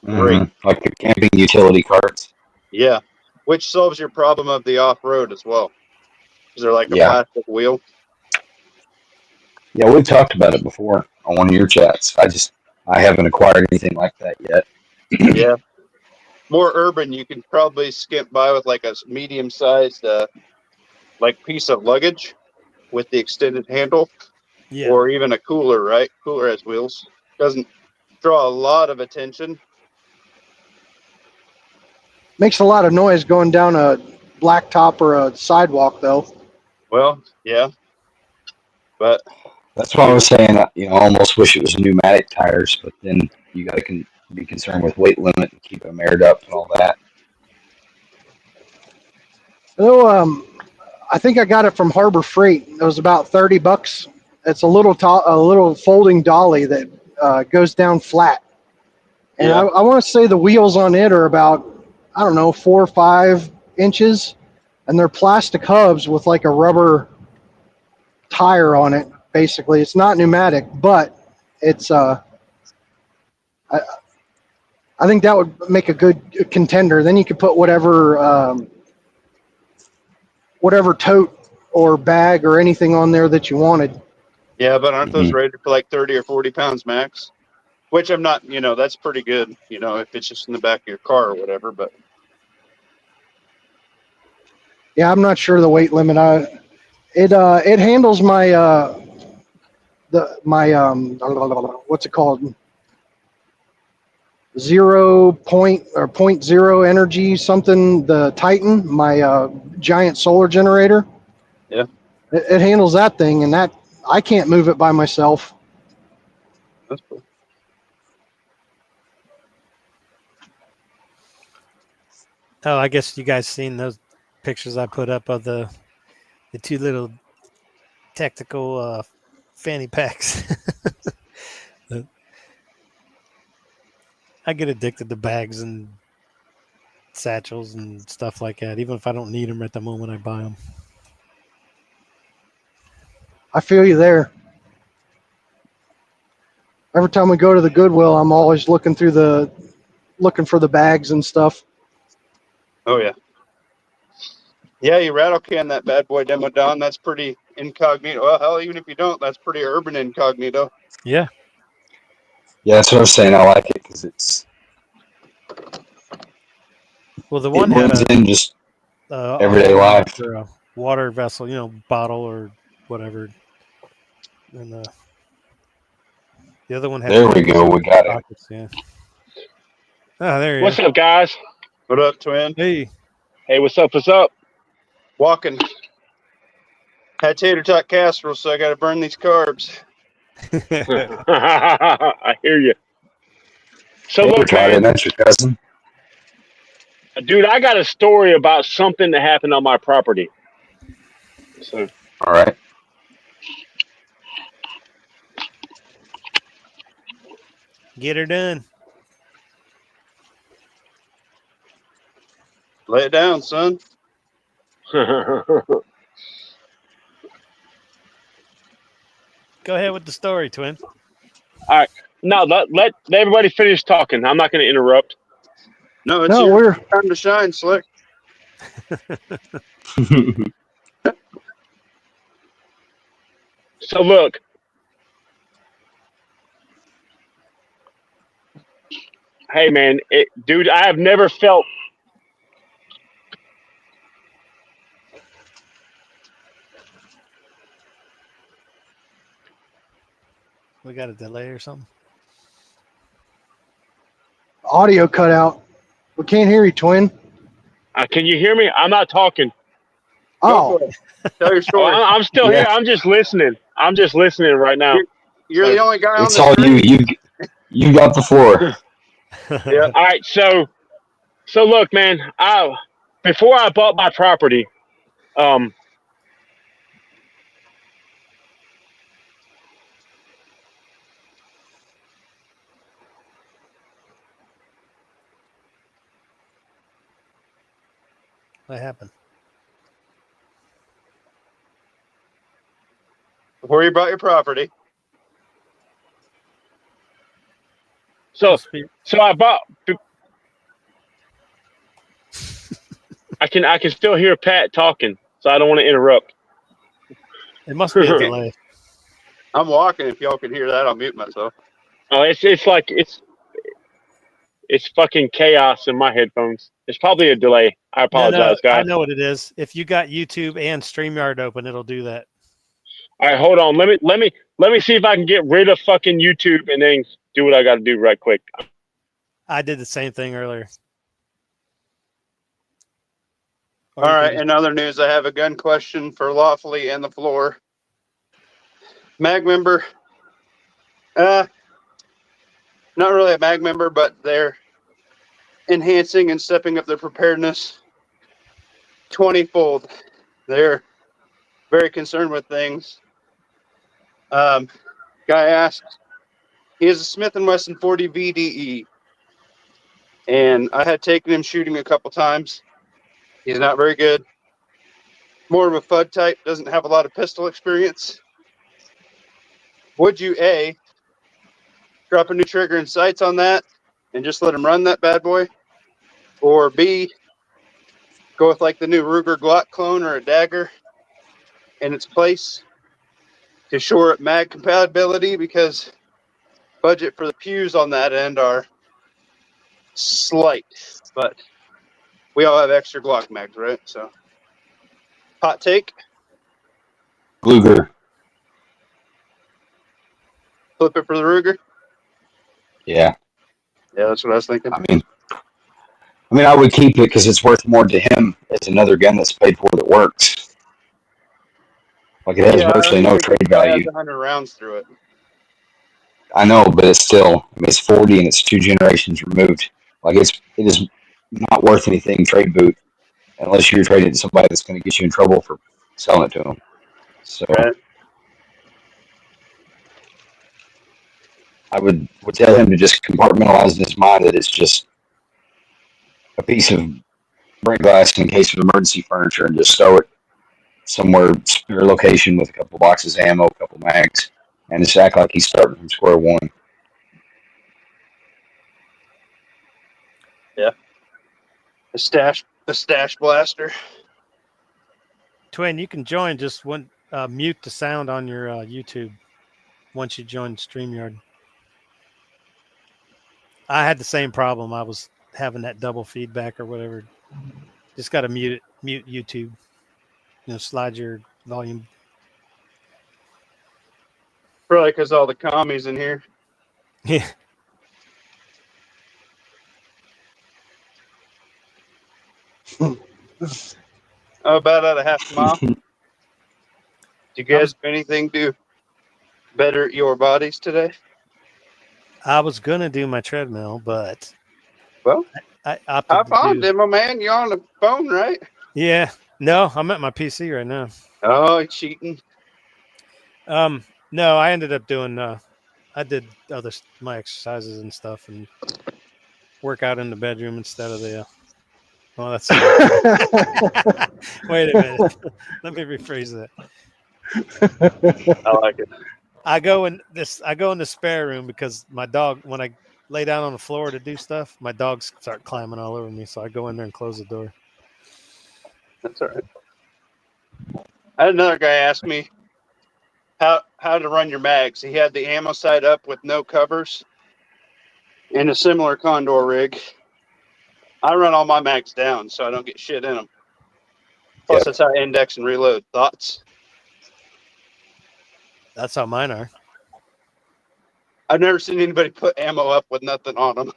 great. Like the camping utility carts. Yeah, which solves your problem of the off-road as well. Is there like a Yeah. plastic wheel? Yeah, we've talked about it before on one of your chats. I haven't acquired anything like that yet. Yeah. More urban, you can probably skip by with like a medium-sized like piece of luggage with the extended handle, Yeah. or even a cooler, right? Cooler has wheels. Doesn't draw a lot of attention. Makes a lot of noise going down a blacktop or a sidewalk, though. Well, yeah, but That's why I was saying, I almost wish it was pneumatic tires, but then you got to be concerned with weight limit and keep them aired up and all that. Though, I think I got it from Harbor Freight. It was about $30. It's a little folding dolly that goes down flat, and yeah, I want to say the wheels on it are about, I don't know, 4 or 5 inches, and they're plastic hubs with like a rubber tire on it. Basically, it's not pneumatic, but it's I think that would make a good contender. Then you could put whatever tote or bag or anything on there that you wanted. yeah, but aren't those Mhm. rated for like 30 or 40 pounds max? Which I'm not, that's pretty good, if it's just in the back of your car or whatever. But Yeah, I'm not sure the weight limit. It handles my what's it called, 0.0 energy something, the Titan, my giant solar generator. yeah, It handles that thing, and that I can't move it by myself. that's cool. Oh, I guess you guys seen those pictures I put up of the two little tactical fanny packs. I get addicted to bags and satchels and stuff like that. Even if I don't need them at the moment, I buy them. I feel you there. Every time we go to the Goodwill, I'm always looking for the bags and stuff. Oh, yeah. Yeah, you rattle can that bad boy demo down. That's pretty incognito. Well, hell, even if you don't, that's pretty urban incognito. Yeah. Yeah, that's what I was saying. I like it because Well, the it one had blends in just a everyday holder life. for a water vessel, bottle or whatever, and the other one had There we go. We got it. pockets. Yeah. Oh, there you What's are. up, guys? What up, twin? Hey. Hey, what's up? What's up? Walking. Had tater tot casserole, so I got to burn these carbs. I hear you. So Hey, look, Todd, man, that's your cousin. dude, I got a story about something that happened on my property. So, All right. Get her done. Lay it down, son. Go ahead with the story, twin. all right. No, let everybody finish talking. I'm not going to interrupt. No, it's No, your we're time to shine, Slick. So look, hey man, dude, I have never felt. We got a delay or something. audio cut out. We can't hear you, twin. Can you hear me? I'm not talking. Go Oh, for it. Tell your Oh, story. I'm still Yeah. here. I'm just listening. I'm just listening right now. You're the only guy on It's the all screen. you got the floor. Yeah. All right, so look, man. Before I bought my property, um, What happened? Before you bought your property. so Must be- I bought. I can still hear Pat talking, so I don't want to interrupt. It must be a delay. I'm walking. If y'all can hear that, I'll mute myself. Oh, it's like it's fucking chaos in my headphones. It's probably a delay. I No, apologize, I guys. know what it is. If you got YouTube and StreamYard open, it'll do that. All right, hold on. Let me see if I can get rid of fucking YouTube and then do what I got to do right quick. I did the same thing earlier. All right. In other news, I have a gun question for Lawfully and the floor. Mag member. Not really a mag member, but they're enhancing and stepping up their preparedness 20-fold. They're very concerned with things. Guy asked, he has a Smith & Wesson 40 VDE, and I had taken him shooting a couple times. He's not very good. More of a FUD type, doesn't have a lot of pistol experience. Would you A, drop a new trigger and sights on that and just let him run that bad boy? Or B, go with like the new Ruger Glock clone or a dagger in its place to shore up mag compatibility, because budget for the pews on that end are slight, but we all have extra Glock mags, right? So, hot take, Luger. flip it for the Ruger. Yeah. Yeah, that's what I was thinking. I mean, I would keep it because it's worth more to him as another gun that's paid for that works. Like, it has Yeah, I virtually mean, no it trade still has value. 100 rounds through it. I know, but it's still, I mean, it's 40 and it's 2 generations removed. Like, it is not worth anything trade boot unless you're trading it to somebody that's going to get you in trouble for selling it to them. So Right. I would tell him to just compartmentalize in his mind that it's just a piece of break glass in case of emergency furniture and just stow it somewhere, secure location with a couple boxes of ammo, a couple mags, and just act like he's starting from square one. Yeah. The stash blaster. Twin, you can join. Just mute the sound on your YouTube once you join StreamYard. I had the same problem. I was having that double feedback or whatever. Just got to mute YouTube. Slide your volume. Probably because all the commies in here. Yeah. About at a half mile. Do you guys do anything to better your bodies today? I was gonna do my treadmill, but Well, I opted hop to on, do. Demo Man. You're on the phone, right? Yeah. No, I'm at my PC right now. Oh, he's cheating. No, I ended up doing. I did my exercises and stuff and work out in the bedroom instead of the. Well, that's. Wait a minute. Let me rephrase that. I like it. I go in the spare room because my dog, when I lay down on the floor to do stuff, my dogs start climbing all over me. So I go in there and close the door. That's all right. I had another guy ask me how to run your mags. He had the ammo sight up with no covers in a similar Condor rig. I run all my mags down so I don't get shit in them. Plus, Yep. that's how I index and reload. Thoughts? That's how mine are. I've never seen anybody put ammo up with nothing on them.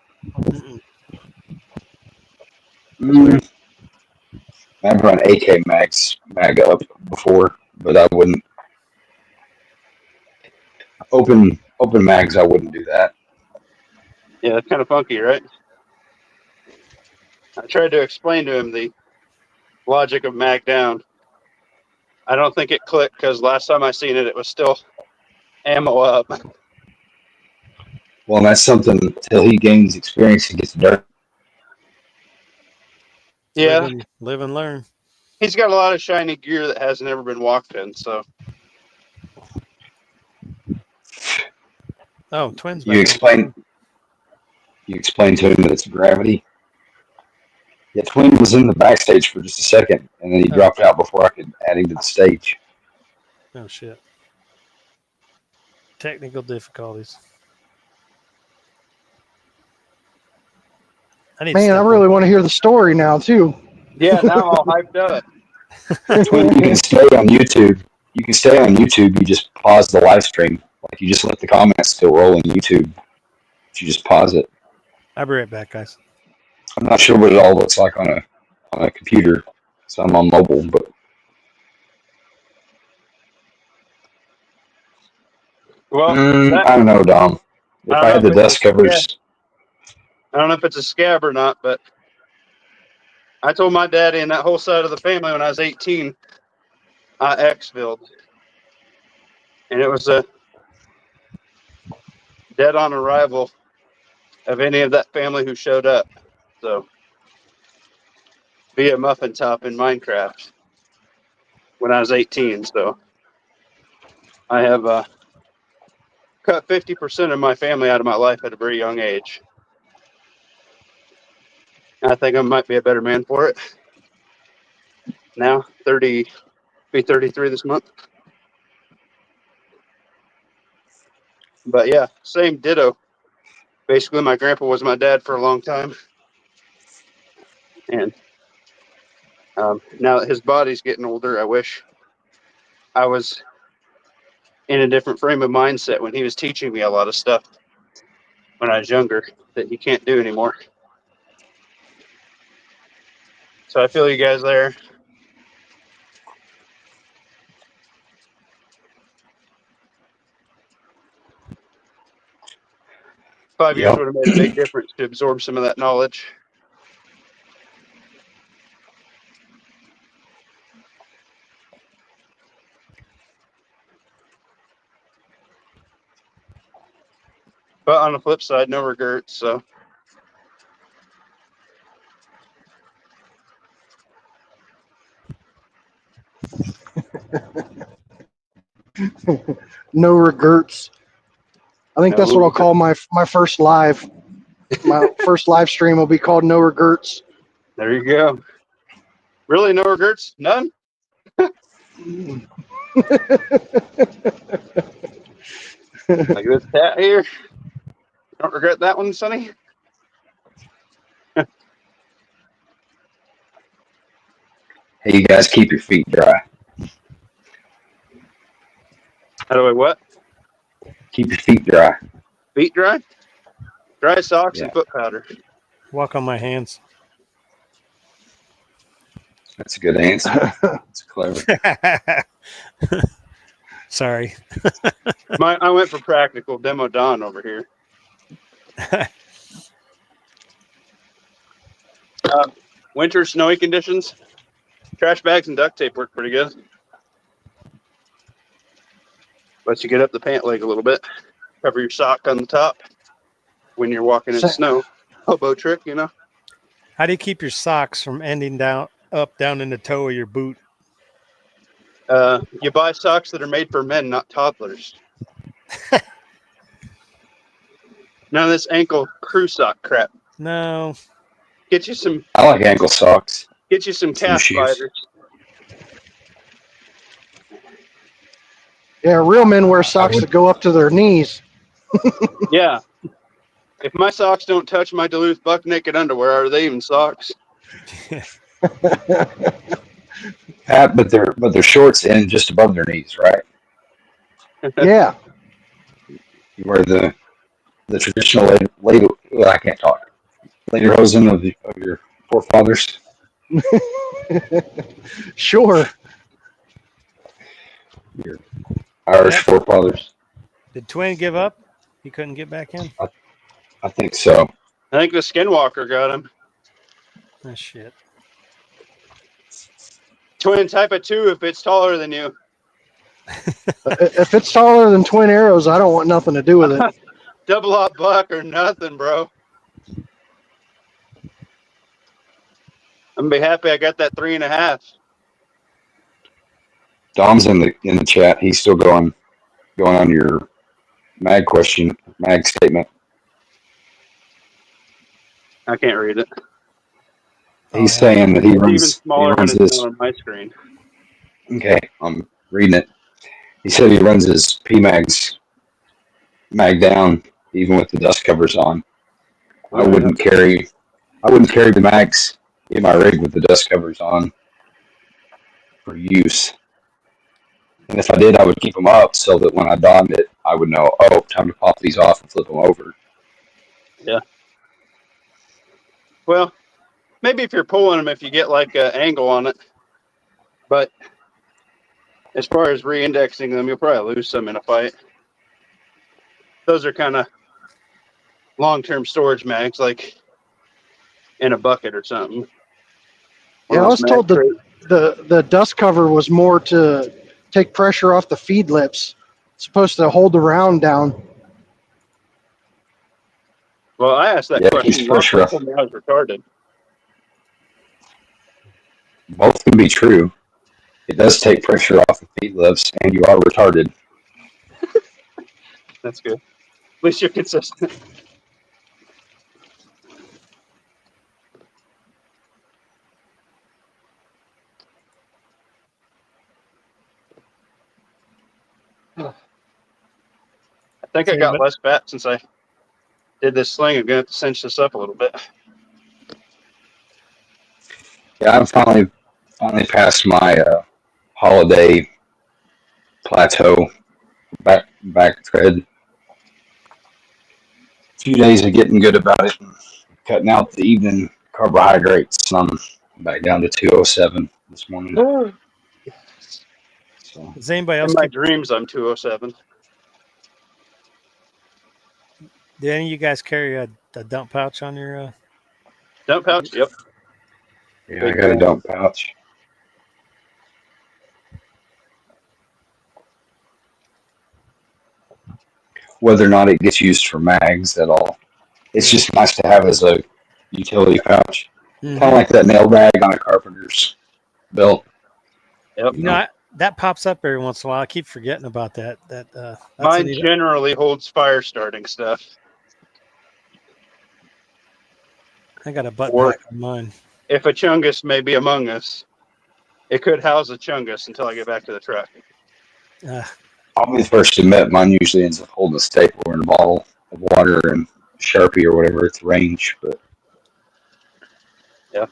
Mm-mm. I've run AK mag up before, but I wouldn't open mags. I wouldn't do that. Yeah, that's kind of funky, right? I tried to explain to him the logic of mag down. I don't think it clicked because last time I seen it, it was still ammo up. Well, and that's something till he gains experience, he gets dirt. Yeah, Live and learn. he's got a lot of shiny gear that hasn't ever been walked in. So Oh, twins. You explain to him that it's gravity. Yeah, Twin was in the backstage for just a second, and then he dropped out before I could add him to the stage. Oh shit. Technical difficulties. Man, I really want to hear the story now too. yeah, now I'm all hyped up. Twin, you can stay on YouTube. You can stay on YouTube. You just pause the live stream. Like you just let the comments still roll on YouTube. You just pause it. I'll be right back, guys. I'm not sure what it all looks like on a computer, so I'm on mobile, but Well, I don't know, Dom. If I had the dust covers, I don't know if it's a scab or not, but I told my daddy and that whole side of the family when I was 18, I exfilled. And it was a dead on arrival of any of that family who showed up. So, be a muffin top in Minecraft when I was 18. So, I have cut 50% of my family out of my life at a very young age. I think I might be a better man for it. Now, be 33 this month. But yeah, same ditto. Basically, my grandpa was my dad for a long time. And now that his body's getting older, I wish I was in a different frame of mindset when he was teaching me a lot of stuff when I was younger that you can't do anymore. So I feel you guys there. Five years would have made a big difference to absorb some of that knowledge. But on the flip side, no regrets. So No regrets. I think that's what I'll call my first live. My first live stream will be called No Regrets. there you go. Really, no regrets? None? Like this cat here. Don't regret that one, Sonny? hey, you guys keep your feet dry. How do I what? Keep your feet dry. Feet dry? Dry socks and foot powder. Walk on my hands. That's a good answer. That's clever. Sorry. I went for practical. Demo Don over here. Winter snowy conditions. Trash bags and duct tape work pretty good. Lets you get up the pant leg a little bit. Cover your sock on the top when you're walking in snow. Hobo trick, you know. How do you keep your socks from ending down in the toe of your boot? You buy socks that are made for men, not toddlers. None of this ankle crew sock crap. No. Get you some I like ankle socks. some Some calf shoes. fighters. Yeah, real men wear socks would- that go up to their knees. Yeah. If my socks don't touch my Duluth buck naked underwear, are they even socks? Pat, but they're shorts and just above their knees, right? Yeah. You wear the traditional lady well, I can't talk. Lederhosen of your forefathers. Sure. Your Irish Yep. forefathers. Did Twin give up? He couldn't get back in? I think so. I think the Skinwalker got him. Oh, shit. Twin, type a 2 if it's taller than you. If it's taller than twin arrows, I don't want nothing to do with it. Double up buck or nothing, bro. I'm gonna be happy I got that 3.5. Dom's in the chat. He's still going on your mag statement. I can't read it. He's Oh, saying that he It's even runs smaller when it's this. not on my screen. Okay, I'm reading it. He said he runs his PMags mag down even with the dust covers on. I wouldn't carry the mags in my rig with the dust covers on for use. And if I did, I would keep them up so that when I donned it, I would know, oh, time to pop these off and flip them over. Yeah. Well, maybe if you're pulling them, if you get like an angle on it. But as far as re-indexing them, you'll probably lose some in a fight. Those are kind of long-term storage mags, like in a bucket or something. Yeah, I was told that the dust cover was more to take pressure off the feed lips. It's supposed to hold the round down. Well, I asked that Yeah, it keeps question. pressure off. Told me I was retarded. Both can be true. It does take pressure off the feed lips, and you are retarded. That's good. At least you're consistent. I think I got less fat since I did this sling. I'm gonna have to cinch this up a little bit. Yeah, I'm finally past my holiday plateau back tread. A few days of getting good about it and cutting out the evening carbohydrates. I'm back down to 207 this morning. So Does anybody In else my keep, dreams, I'm 207. did any of you guys carry a dump pouch on your Dump pouch? Yep. yeah, I got a dump pouch. Whether or not it gets used for mags at all, it's just nice to have as a utility pouch. Kind of like that nail bag on a carpenter's belt. Yep. You know, that pops up every once in a while. I keep forgetting about that. That's Mine generally holds fire starting stuff. I got a butt Or pack on mine. if a chungus may be among us, it could house a chungus until I get back to the truck. I'll be the first to admit mine usually ends up holding a stapler in a bottle of water and Sharpie or whatever at the range, but yeah,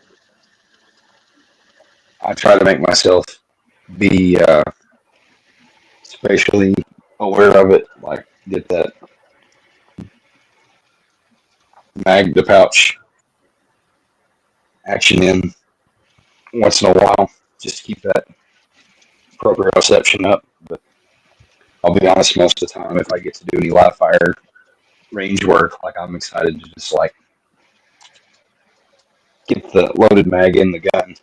I try to make myself be spatially aware of it, like get that the pouch action in once in a while, just to keep that proprioception up. But I'll be honest, most of the time, if I get to do any live fire range work, like I'm excited to just like get the loaded mag in the gun.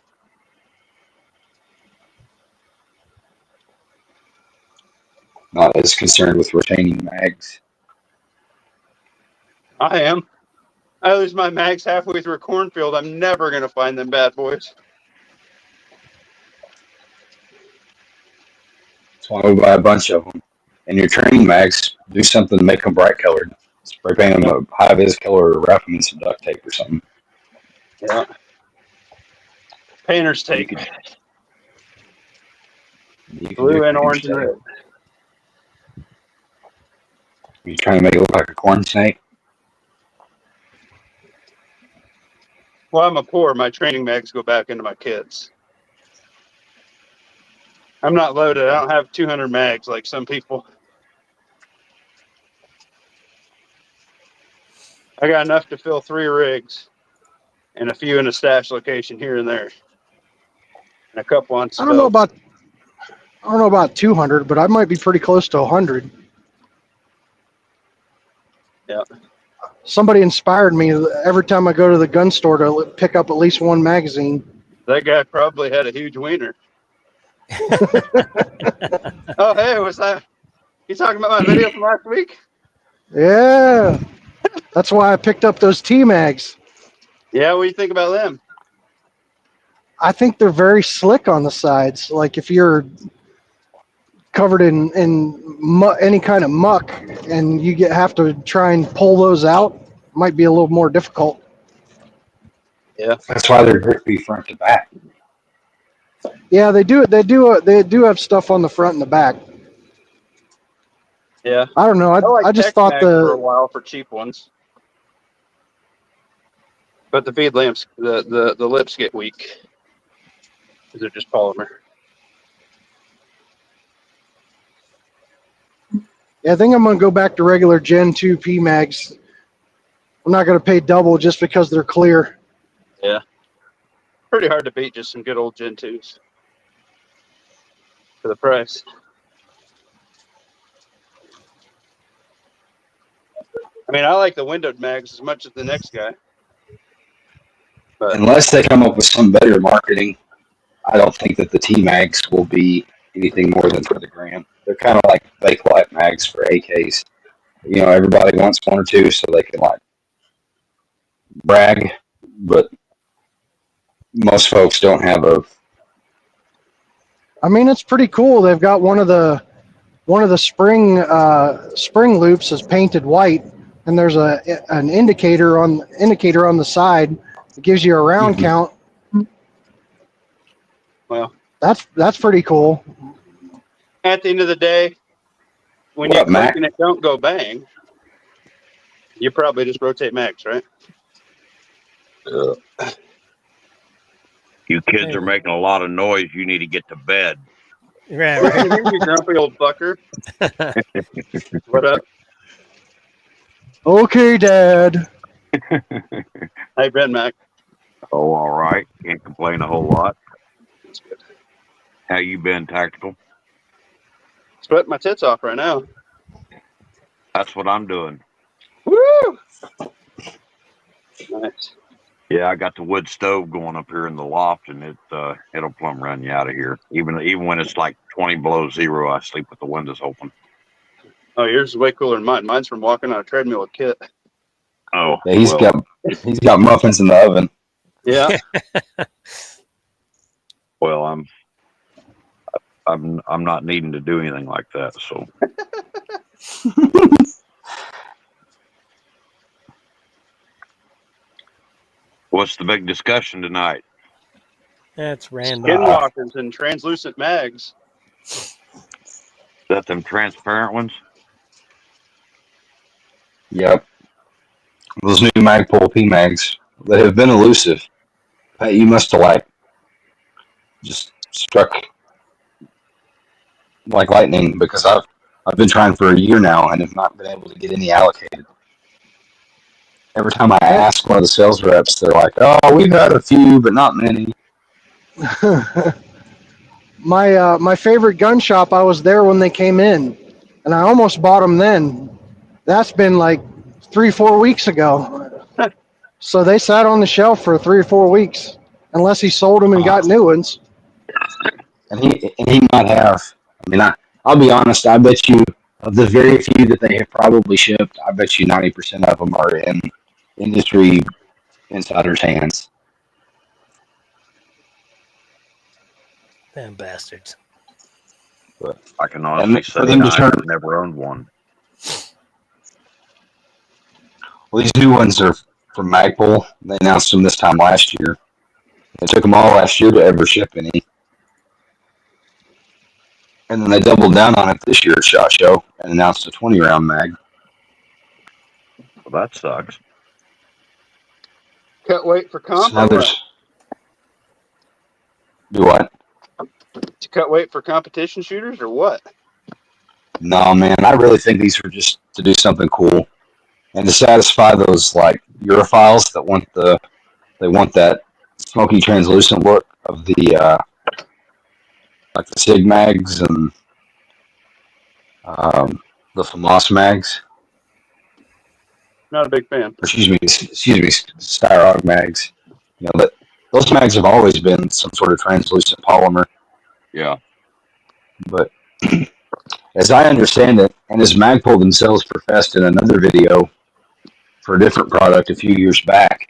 Not as concerned with retaining mags. I am. I lose my mags halfway through a cornfield. I'm never going to find them bad boys. That's why we buy a bunch of them. And your training mags, do something to make them bright colored. Spray paint them a high vis color or wrap them in some duct tape or something. Yeah. Painter's You tape. could, you could do Blue and painter's orange and tape. red. You're trying to make it look like a corn snake. Well, I'm a poor. My training mags go back into my kits. I'm not loaded. I don't have 200 mags like some people. I got enough to fill 3 rigs and a few in a stash location here and there. And a couple on I don't know Seville. about 200, but I might be pretty close to 100. Yeah. Somebody inspired me every time I go to the gun store to pick up at least one magazine. That guy probably had a huge wiener. Oh, hey, was that? You talking about my video from last week? Yeah, that's why I picked up those T-mags. Yeah, what do you think about them? I think they're very slick on the sides. Like if you're covered in any kind of muck and you have to try and pull those out, it might be a little more difficult. Yeah. That's why they're grippy front to back. Yeah, they do have stuff on the front and the back. Yeah. I don't know. I just Tech thought Mags for a while for cheap ones. But the feed lamps, the lips get weak. Because they're just polymer. yeah, I think I'm going to go back to regular Gen 2 P-mags. I'm not going to pay double just because they're clear. Yeah. Pretty hard to beat just some good old Gen 2s. For the price. I mean, I like the windowed mags as much as the next guy. But Unless they come up with some better marketing, I don't think that the T mags will be anything more than for the gram. They're kind of like fake light mags for AKs. You know, everybody wants one or two so they can like brag, but most folks don't have a. I mean, it's pretty cool. They've got one of the spring loops is painted white, and there's an indicator on the side that gives you a round count. well, That's pretty cool. at the end of the day, when What you up, click Mac? and it don't go bang, you probably just rotate mags, right? You kids are making a lot of noise. You need to get to bed. Yeah, We right. can hear you, grumpy old fucker. What up? Okay, Dad. Hey, Ben Mac. Oh, all right. Can't complain a whole lot. That's good. How you been, Tactical? Sweating my tits off right now. That's what I'm doing. Woo! Nice. Yeah, I got the wood stove going up here in the loft, and it'll plumb run you out of here. Even when it's like 20 below zero, I sleep with the windows open. Oh, yours is way cooler than mine. Mine's from walking on a treadmill with Kit. Oh, Yeah, he's well, got muffins in the oven. Yeah. well, I'm not needing to do anything like that. So what's the big discussion tonight? That's random. Skinwalkers and translucent mags. Is that them transparent ones? Yep. Those new Magpul P mags, they have been elusive. Pat, you must have like just struck like lightning because I've been trying for a year now and have not been able to get any allocated. Every time I ask one of the sales reps, they're like, "Oh, we've had a few, but not many." My favorite gun shop, I was there when they came in, and I almost bought them then. That's been like 3-4 weeks ago. So they sat on the shelf for 3 or 4 weeks, unless he sold them and got new ones. And he might have. I mean, I'll be honest. I bet you of the very few that they have probably shipped, I bet you 90% of them are in industry insiders' hands. Damn bastards. I can honestly And for say them to turn, I've never owned one. well, these new ones are from Magpul. They announced them this time last year. It took them all last year to ever ship any. And then they doubled down on it this year at SHOT Show and announced a 20-round mag. Well, that sucks. Cut weight for So comp now or what? there's, do what? To cut weight for competition shooters or what? No, man, I really think these are just to do something cool and to satisfy those like Europhiles that want that smoky translucent look of the like the Sig mags and the FAMAS mags. Not a big fan. Excuse me, Styrog mags. You know that those mags have always been some sort of translucent polymer, Yeah. but as I understand it, and as Magpul themselves professed in another video for a different product a few years back,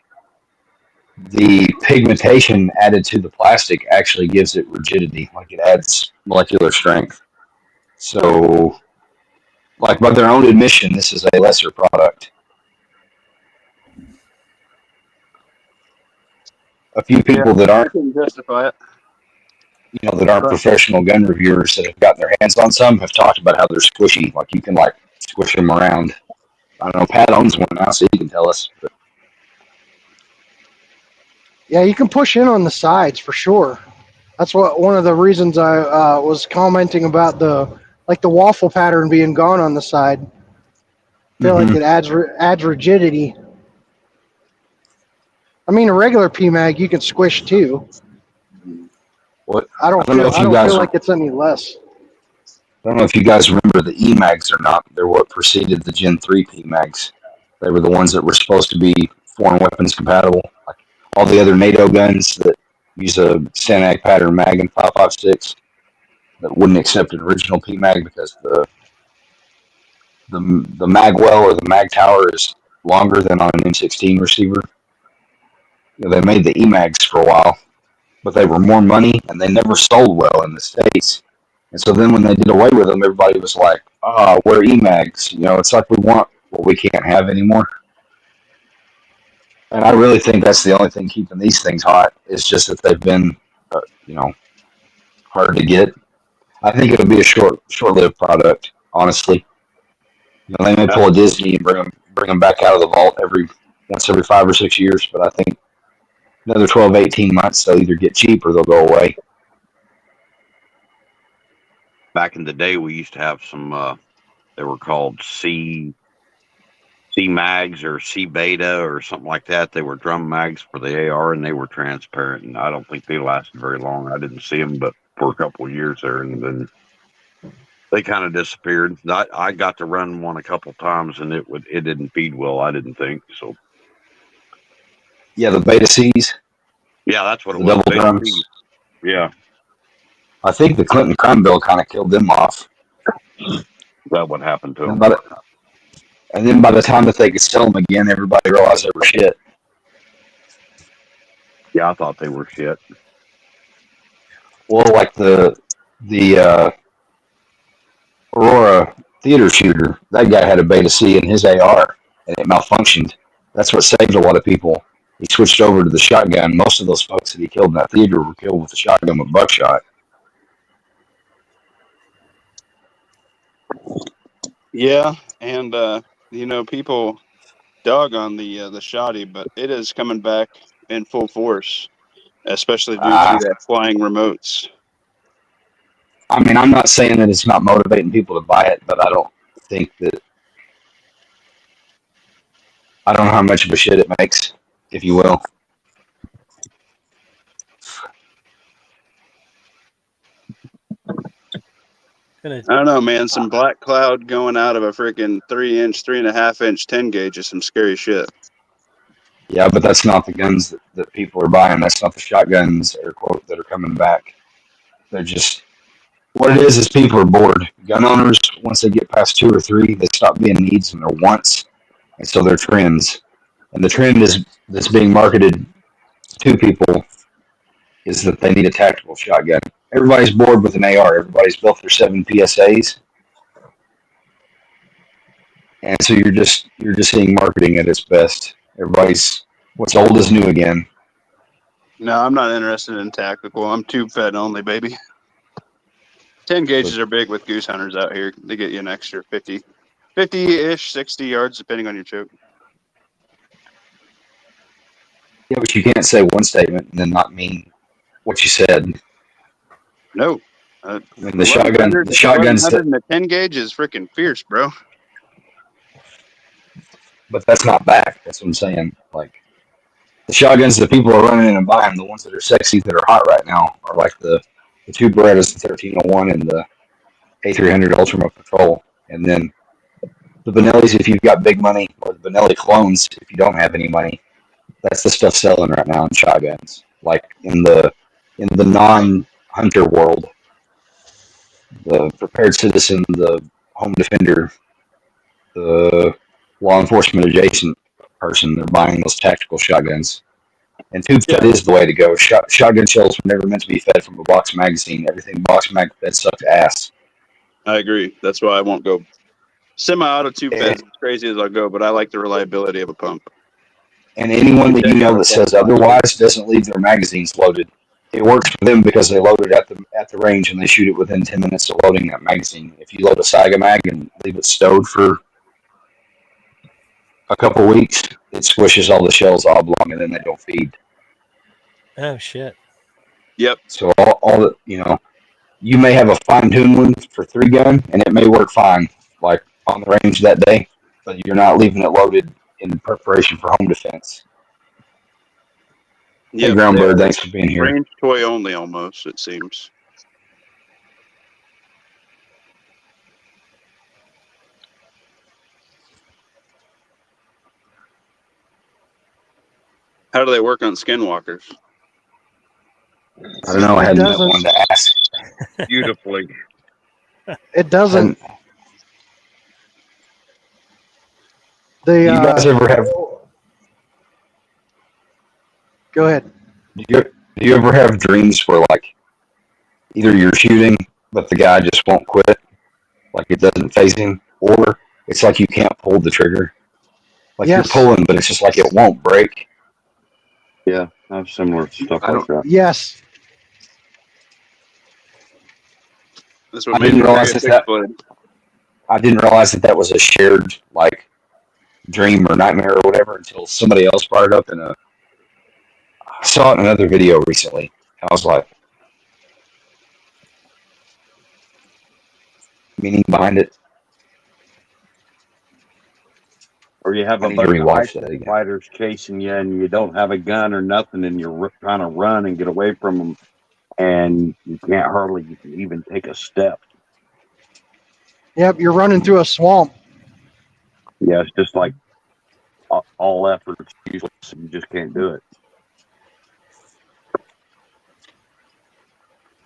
the pigmentation added to the plastic actually gives it rigidity, like it adds molecular strength. So, like by their own admission, this is a lesser product. A few Yeah, people that I aren't, can justify it. that aren't But professional gun reviewers that have gotten their hands on some have talked about how they're squishy. Like you can like squish them around. I don't know. Pat owns one now, so he can tell us. But Yeah, you can push in on the sides for sure. That's what one of the reasons I was commenting about the waffle pattern being gone on the side. I feel like it adds rigidity. I mean, a regular PMag you can squish too. what I I don't don't know feel if I you don't guys feel like it's any less. I don't know if you guys remember the E-Mags or not. They're what preceded the Gen 3 P-Mags. They were the ones that were supposed to be foreign weapons compatible. Like all the other NATO guns that use a Stanag pattern mag in 5.56 that wouldn't accept an original P-Mag because the mag well or the mag tower is longer than on an M16 receiver. They made the E-Mags for a while, but they were more money and they never sold well in the States. And so then when they did away with them, everybody was like, we're EMAGs. It's like we want what we can't have anymore. And I really think that's the only thing keeping these things hot is just that they've been, hard to get. I think it'll be a short-lived product, honestly. They may pull a Disney and bring them back out of the vault once every 5 or 6 years, but I think another 12, 18 months, they'll either get cheap or they'll go away. Back in the day, we used to have some. They were called C mags or C beta or something like that. They were drum mags for the AR, and they were transparent. And I don't think they lasted very long. I didn't see them, but for a couple of years there, and then they kind of disappeared. I got to run one a couple times, and it didn't feed well. I didn't think so. Yeah, the Beta Cs. Yeah, that's what the it was. double Beta drums. C. Yeah, I think the Clinton crime bill kind of killed them off. that what happened to them. And then by the time that they could sell them again, everybody realized they were shit. Yeah, I thought they were shit. Well, like the Aurora theater shooter, that guy had a Beta C in his AR, and it malfunctioned. That's what saved a lot of people. He switched over to the shotgun. Most of those folks that he killed in that theater were killed with the shotgun with buckshot. yeah, and people dog on the shoddy, but it is coming back in full force, especially due to that flying remotes. I mean, I'm not saying that it's not motivating people to buy it, but I don't think that. I don't know how much of a shit it makes, if you will. I don't know, man. Some black cloud going out of a freaking 3-inch, 3.5-inch 10 gauge is some scary shit. Yeah, but that's not the guns that people are buying. That's not the shotguns, air quote, that are coming back. They're just what it is people are bored. Gun owners, once they get past 2 or 3, they stop being needs and they're wants, and so they're trends. And the trend is that's being marketed to people is that they need a tactical shotgun. Everybody's bored with an AR. Everybody's built their 7 PSAs, and so you're just seeing marketing at its best. Everybody's what's old is new again. No, I'm not interested in tactical. I'm tube fed only, baby. 10 gauges are big with goose hunters out here. They get you an extra 50-ish, 60 yards, depending on your choke. Yeah, but you can't say one statement and then not mean what you said. No. I mean, the shotguns that, and the 10 gauge is freaking fierce, bro. but that's not back. That's what I'm saying. Like the shotguns that people are running in and buying, the ones that are sexy, that are hot right now, are like the two Berettas, the 1301 and the A300 Ultima Patrol, and then the Benellis if you've got big money, or the Benelli clones if you don't have any money. That's the stuff selling right now in shotguns. Like in the non-hunter world, the prepared citizen, the home defender, the law enforcement adjacent person, they're buying those tactical shotguns. And tube fed is the way to go. Shotgun shells were never meant to be fed from a box magazine. Everything box mag fed sucks ass. I agree. That's why I won't go semi-auto tube fed as crazy as I'll go, but I like the reliability of a pump. And anyone that you know that says otherwise doesn't leave their magazines loaded. It works for them because they load it at the range and they shoot it within 10 minutes of loading that magazine. If you load a Saiga mag and leave it stowed for a couple weeks, it squishes all the shells oblong and then they don't feed. Oh shit. Yep. So all the, you may have a fine-tuned one for 3-gun and it may work fine, like on the range that day, but you're not leaving it loaded in preparation for home defense. Yep, hey, Groundbird, thanks for being here. Range toy only, almost, it seems. How do they work on Skinwalkers? I don't know. I hadn't one to ask. Beautifully. It doesn't. Do you guys ever have? Go ahead. Do you ever have dreams where, like, either you're shooting but the guy just won't quit, like it doesn't phase him, or it's like you can't pull the trigger, like you're pulling but it's just like it won't break? Yeah, I have similar stuff like that. Yes. That's what I didn't realize that was a shared, like, dream or nightmare or whatever until somebody else brought it up I saw it in another video recently, and I was like, meaning behind it. Or you have a bunch of fighters chasing you and you don't have a gun or nothing and you're trying to run and get away from them and you can't hardly even take a step. Yep, you're running through a swamp. Yeah, it's just like all efforts useless. You just can't do it.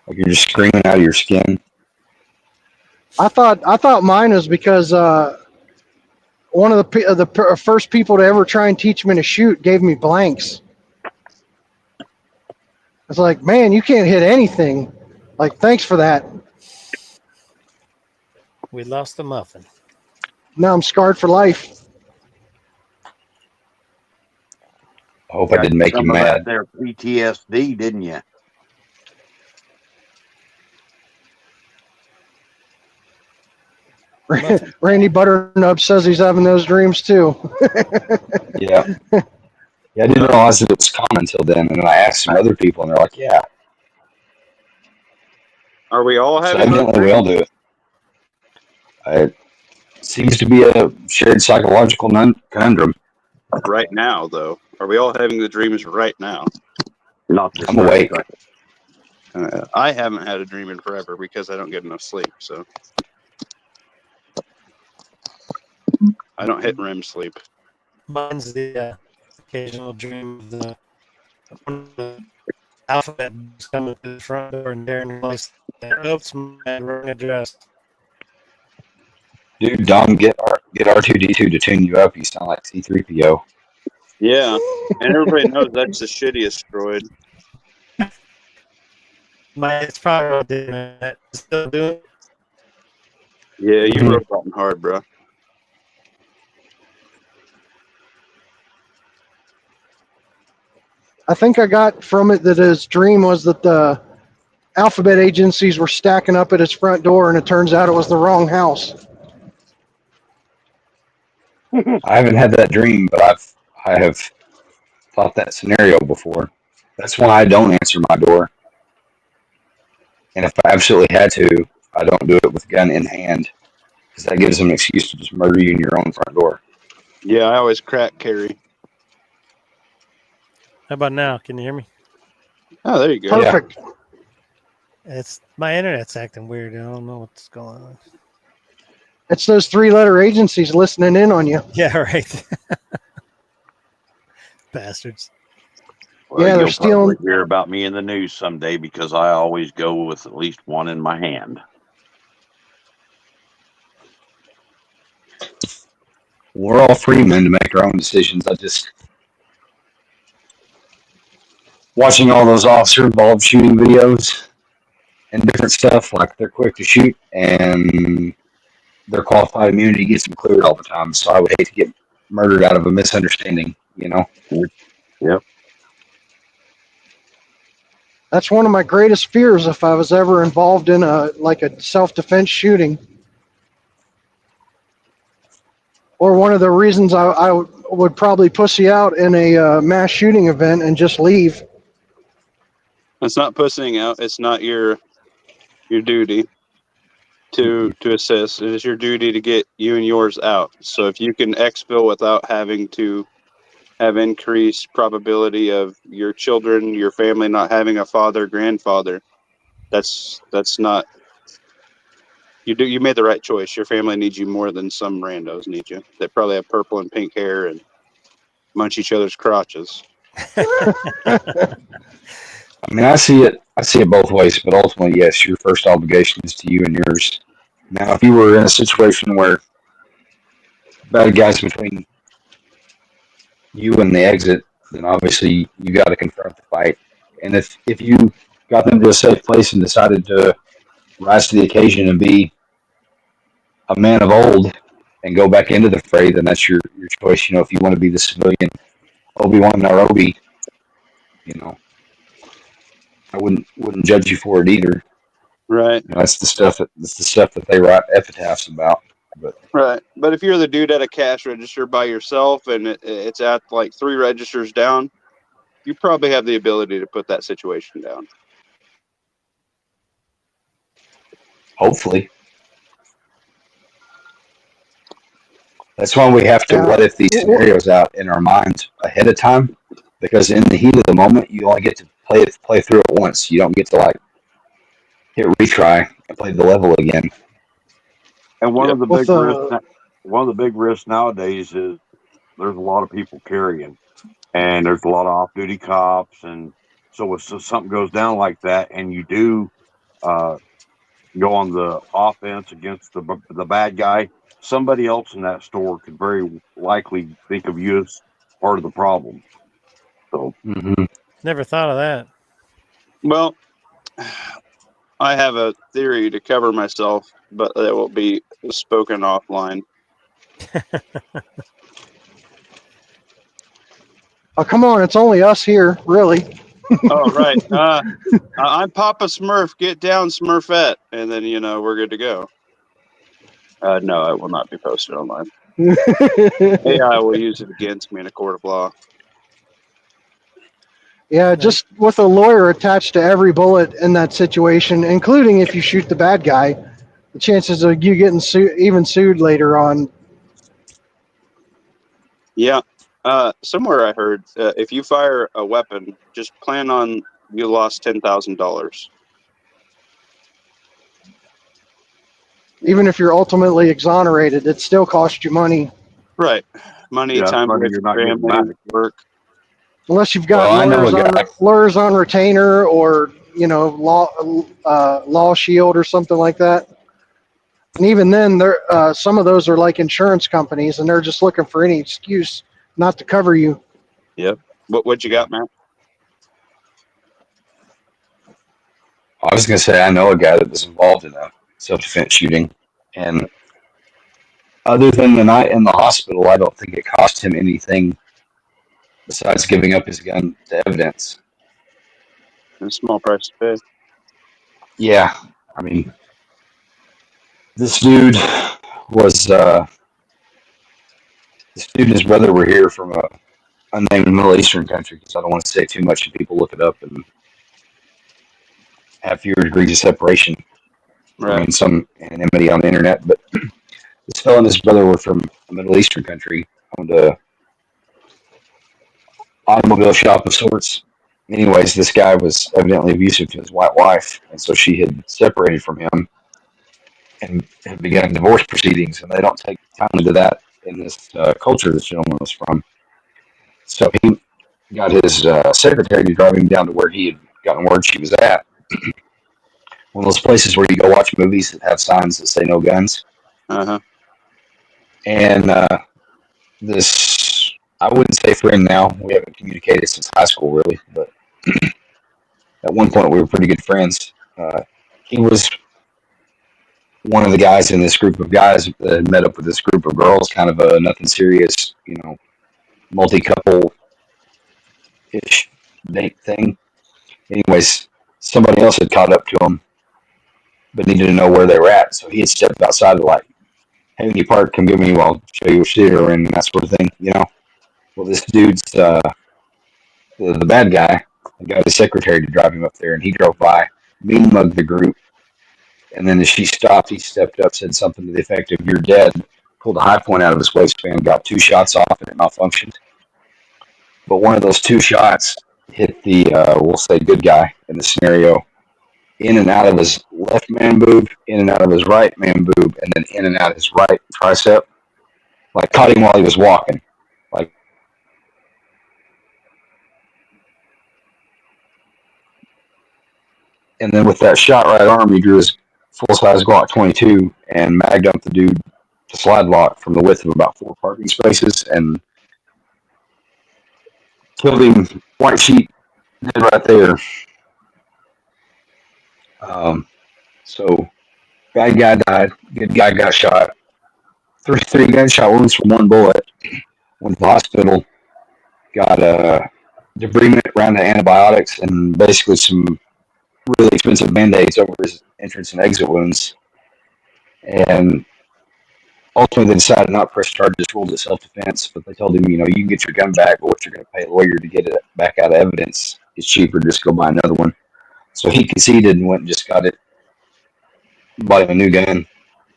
Like you're just screaming out of your skin. I thought mine was because one of the first people to ever try and teach me to shoot gave me blanks. It's like, man, you can't hit anything. Like, thanks for that. We lost the muffin. Now I'm scarred for life. I hope I didn't make you mad. There, PTSD, didn't you? Randy Butternut says he's having those dreams too. Yeah, I didn't realize that it was common until then, and then I asked some other people, and they're like, "Yeah." Are we all having? So evidently, we all do it. It seems to be a shared psychological conundrum. Right now, though, are we all having the dreams right now? Not. I'm awake. I haven't had a dream in forever because I don't get enough sleep. So. I don't hit REM sleep. Mine's the occasional dream of the alphabet coming to the front door and daring place. Oops, my wrong address. Dude, Dom, get R2D2 to tune you up. You sound like C3PO. Yeah, and everybody knows that's the shittiest droid. It's probably what I did, man. Still doing it. Yeah, you Mhm. roboting hard, bro. I think I got from it that his dream was that the alphabet agencies were stacking up at his front door, and it turns out it was the wrong house. I haven't had that dream, but I have thought that scenario before. That's why I don't answer my door. And if I absolutely had to, I don't do it with a gun in hand because that gives them an excuse to just murder you in your own front door. Yeah, I always crack carry. How about now? Can you hear me? Oh, there you go. Yeah. Perfect. It's my internet's acting weird. I don't know what's going on. It's those 3-letter agencies listening in on you. Yeah, right. Bastards. Well, Yeah, they're you'll probably stealing. hear about me in the news someday because I always go with at least one in my hand. We're all free men to make our own decisions. I just watching all those officer involved shooting videos and different stuff, like they're quick to shoot and their qualified immunity gets them cleared all the time. So I would hate to get murdered out of a misunderstanding, you know? Yep. That's one of my greatest fears if I was ever involved in a self-defense shooting. Or one of the reasons I would probably pussy out in a mass shooting event and just leave. It's not pussying out. It's not your duty to assist. It is your duty to get you and yours out. So if you can exfil without having to have increased probability of your children, your family not having a father, grandfather, that's not you made the right choice. Your family needs you more than some randos need you. They probably have purple and pink hair and munch each other's crotches. I mean, I see it both ways, but ultimately, yes, your first obligation is to you and yours. Now, if you were in a situation where bad guys between you and the exit, then obviously you got to confront the fight. And if you got them to a safe place and decided to rise to the occasion and be a man of old and go back into the fray, then that's your choice. You know, if you want to be the civilian Obi-Wan Nairobi, you know, I wouldn't judge you for it either. Right. You know, that's the stuff that they write epitaphs about. But Right. But if you're the dude at a cash register by yourself and it's at like 3 registers down, you probably have the ability to put that situation down. hopefully, that's why we have to Yeah. what if these scenarios out in our minds ahead of time, because in the heat of the moment, you only get to play through it once. You don't get to like hit retry and play the level again. And one Yep. of the With big risks nowadays is there's a lot of people carrying, and there's a lot of off-duty cops, and so if something goes down like that, and you do uh, go on the offense against the bad guy, somebody else in that store could very likely think of you as part of the problem. So Mm-hmm. Never thought of that. Well, I have a theory to cover myself, but that will be spoken offline. oh, come on, it's only us here, really. Oh, right. I'm Papa Smurf. Get down, Smurfette. And then, we're good to go. No, it will not be posted online. AI will use it against me in a court of law. Yeah, just with a lawyer attached to every bullet in that situation, including if you shoot the bad guy, the chances of you getting sued later on. Yeah. Somewhere I heard if you fire a weapon, just plan on you lost $10,000. Even if you're ultimately exonerated, it still costs you money. Right. Money, yeah, time money with you're your not getting back. family, work. Unless you've got Well, I know a guy. lawyers on retainer or law shield or something like that. And even then, some of those are like insurance companies, and they're just looking for any excuse not to cover you. Yep. What you got, Matt? I was going to say I know a guy that was involved in a self-defense shooting, and other than the night in the hospital, I don't think it cost him anything besides giving up his gun to evidence. A small price to pay. Yeah, I mean, this dude was this dude and his brother were here from a unnamed Middle Eastern country because I don't want to say too much and people look it up and have fewer degrees of separation from Right. some anonymity on the internet. But this fellow and his brother were from a Middle Eastern country, owned a automobile shop of sorts. Anyways, this guy was evidently abusive to his white wife, and so she had separated from him and had begun divorce proceedings. And they don't take time into that in this culture this gentleman was from. So he got his secretary to drive him down to where he had gotten word she was at. One of those places where you go watch movies that have signs that say no guns. Uh-huh. And this, I wouldn't say friend now. We haven't communicated since high school, really. But at one point, we were pretty good friends. He was one of the guys in this group of guys that had met up with this group of girls, kind of a nothing serious, multi-couple ish date thing. Anyways, somebody else had caught up to him, but needed to know where they were at. So he had stepped outside to like, hey, when you park, come get me. I'll show you what theater we're in and that sort of thing. Well, this dude's the bad guy got his secretary to drive him up there, and he drove by, mean mugged the group, and then as she stopped, he stepped up, said something to the effect of "You're dead." Pulled a high point out of his waistband, got 2 shots off, and it malfunctioned. But one of those 2 shots hit the we'll say good guy in the scenario in and out of his left man boob, in and out of his right man boob, and then in and out of his right tricep. Like caught him while he was walking. Like, and then with that shot right arm, he drew his full size Glock 22 and magged up the dude to slide lock from the width of about 4 parking spaces and killed him. White sheet did right there. So bad guy died. Good guy got shot. Three gunshot wounds from one bullet. Went to the hospital. Got debridement around the antibiotics and basically some really expensive band-aids over his entrance and exit wounds. And ultimately, they decided not to press charges, ruled it self-defense. But they told him, you can get your gun back, but what you're going to pay a lawyer to get it back out of evidence is cheaper. Just go buy another one. So he conceded and went and just got it, bought him a new gun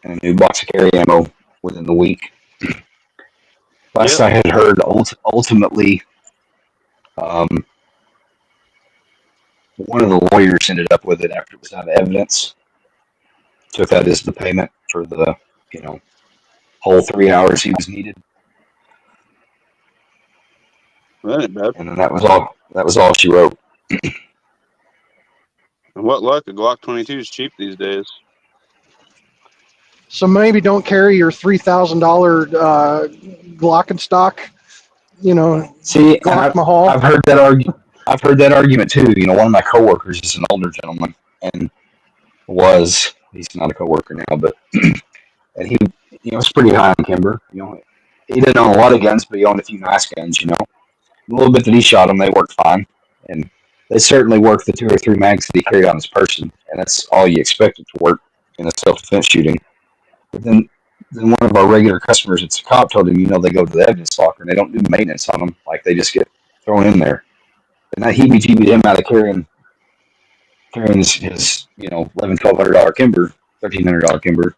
and a new box of carry ammo within the week. Last I had heard, ultimately, one of the lawyers ended up with it after it was out of evidence. Took that as the payment for the, whole 3 hours he was needed. That ain't bad. And then that was all. That was all she wrote. And what luck, a Glock 22 is cheap these days. So maybe don't carry your $3,000 Glockenstock. See, Glock Mahal. I've heard that argument. I've heard that argument too. One of my coworkers is an older gentleman, and he's not a coworker now, but and he was pretty high on Kimber. He didn't own a lot of guns, but he owned a few nice guns. A little bit that he shot them, they worked fine, and they certainly worked the 2 or 3 mags that he carried on his person, and that's all you expected to work in a self-defense shooting. But then one of our regular customers at the cop told him, they go to the evidence locker and they don't do maintenance on them, like they just get thrown in there. And that heebie-jeebied him out of carrying his $1,100, $1,200 Kimber, $1,300 Kimber,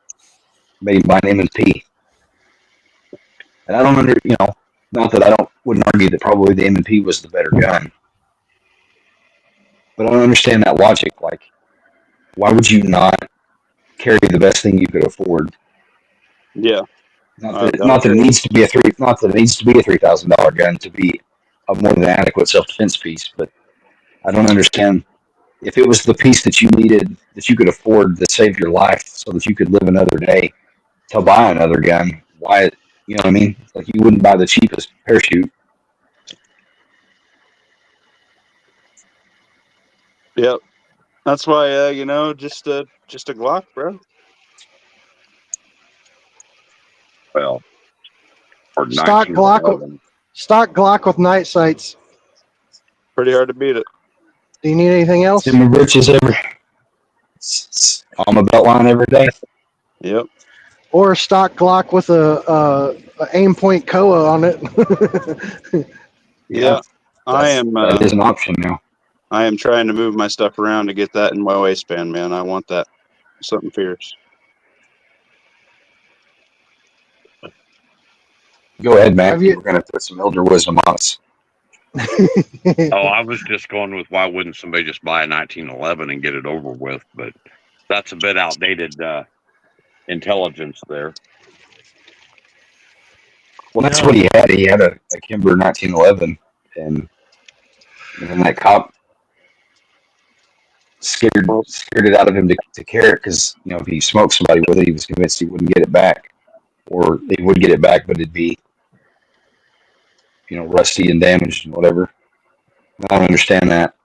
made him buy an M&P. And I don't not that I wouldn't argue that probably the M&P was the better gun, but I don't understand that logic. Like, why would you not carry the best thing you could afford? Yeah. Not that it needs to be a $3,000 gun to be a more than adequate self-defense piece, but I don't understand if it was the piece that you needed, that you could afford, that saved your life so that you could live another day to buy another gun. Why, you know what I mean? Like, you wouldn't buy the cheapest parachute. Yep. That's why, just a Glock, bro. Well, or Stock Glock, 1911. with night sights. Pretty hard to beat it. Do you need anything else? in my britches on my belt line every day. Yep. Or a stock Glock with a aim point koa on it. Yeah. That is an option now. I am trying to move my stuff around to get that in my waistband, man. I want that. Something fierce. Go ahead, man. Have you- We're going to put some elder wisdom on us. Oh, I was just going with why wouldn't somebody just buy a 1911 and get it over with? But that's a bit outdated intelligence there. Well, that's what he had. He had a Kimber 1911, and then that cop scared it out of him to carry it because, if he smoked somebody with it, he was convinced he wouldn't get it back. Or he would get it back, but it'd be, rusty and damaged and whatever. I don't understand that,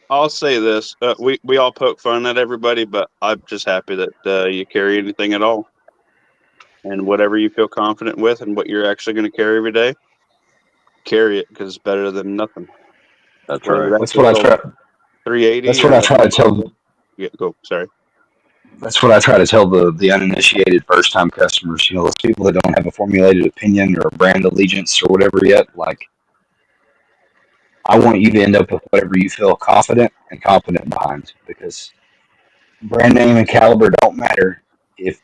I'll say this: we all poke fun at everybody, but I'm just happy that you carry anything at all, and whatever you feel confident with, and what you're actually going to carry every day, carry it because it's better than nothing. That's right. That's what I try. 380. That's what I try to tell. Yeah, go. Sorry. That's what I try to tell the uninitiated first time customers. Those people that don't have a formulated opinion or a brand allegiance or whatever yet. Like, I want you to end up with whatever you feel confident and competent behind, because brand name and caliber don't matter if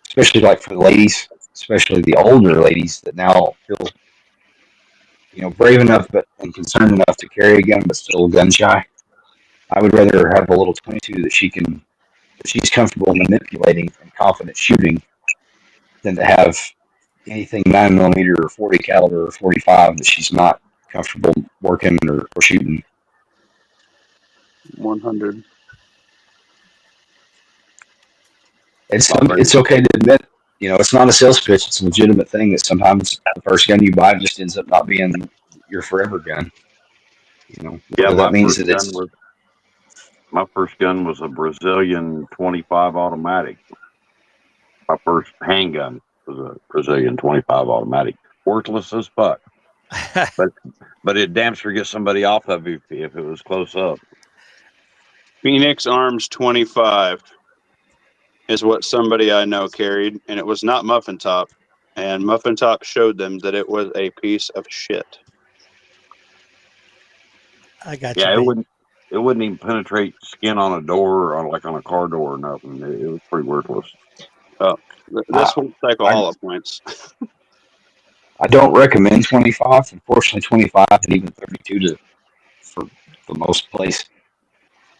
especially like for the ladies, especially the older ladies that now feel brave enough and concerned enough to carry a gun but still gun shy. I would rather have a little 22 that she's comfortable manipulating and confident shooting than to have anything 9mm or 40 caliber or 45 that she's not comfortable working or shooting. 100. It's okay to admit, it's not a sales pitch. It's a legitimate thing that sometimes the first gun you buy just ends up not being your forever gun. Yeah, that means that it's. My first gun was a Brazilian 25 automatic. My first handgun was a Brazilian 25 automatic. Worthless as fuck. but it damn sure gets somebody off of you if it was close up. Phoenix Arms 25 is what somebody I know carried, and it was not Muffin Top. And Muffin Top showed them that it was a piece of shit. I got Yeah, you. it wouldn't even penetrate skin on a door or like on a car door or nothing. It was pretty worthless. Oh, this one's alcohol points. I don't recommend 25. Unfortunately, 25 and even 32 for the most place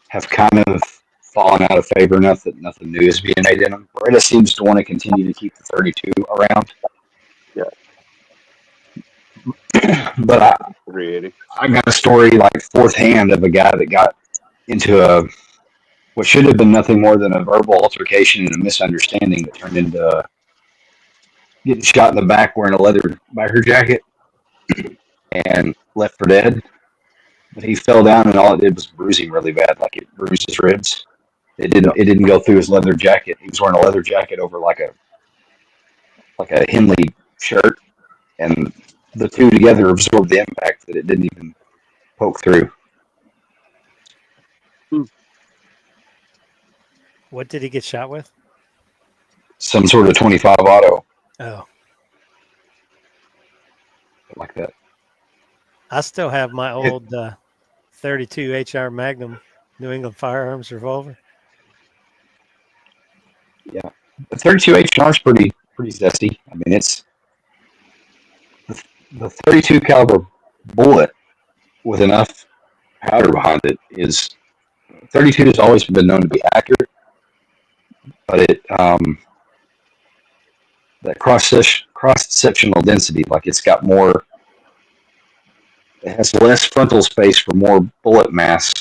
have kind of fallen out of favor enough that nothing new is being made in them. Beretta seems to want to continue to keep the 32 around. Yeah. But I got a story like fourth hand of a guy that got into what should have been nothing more than a verbal altercation and a misunderstanding that turned into getting shot in the back wearing a leather biker jacket and left for dead. But he fell down and all it did was bruise him really bad, like it bruised his ribs. It didn't go through his leather jacket. He was wearing a leather jacket over like a Henley shirt, and the two together absorbed the impact that it didn't even poke through. What did he get shot with? Some sort of 25 auto. Oh. Like that. I still have my old 32 HR Magnum New England Firearms revolver. Yeah. The 32 HR is pretty zesty. I mean, it's the 32 caliber bullet with enough powder behind it is 32 has always been known to be accurate, but it that cross sectional density, like it has less frontal space for more bullet mass.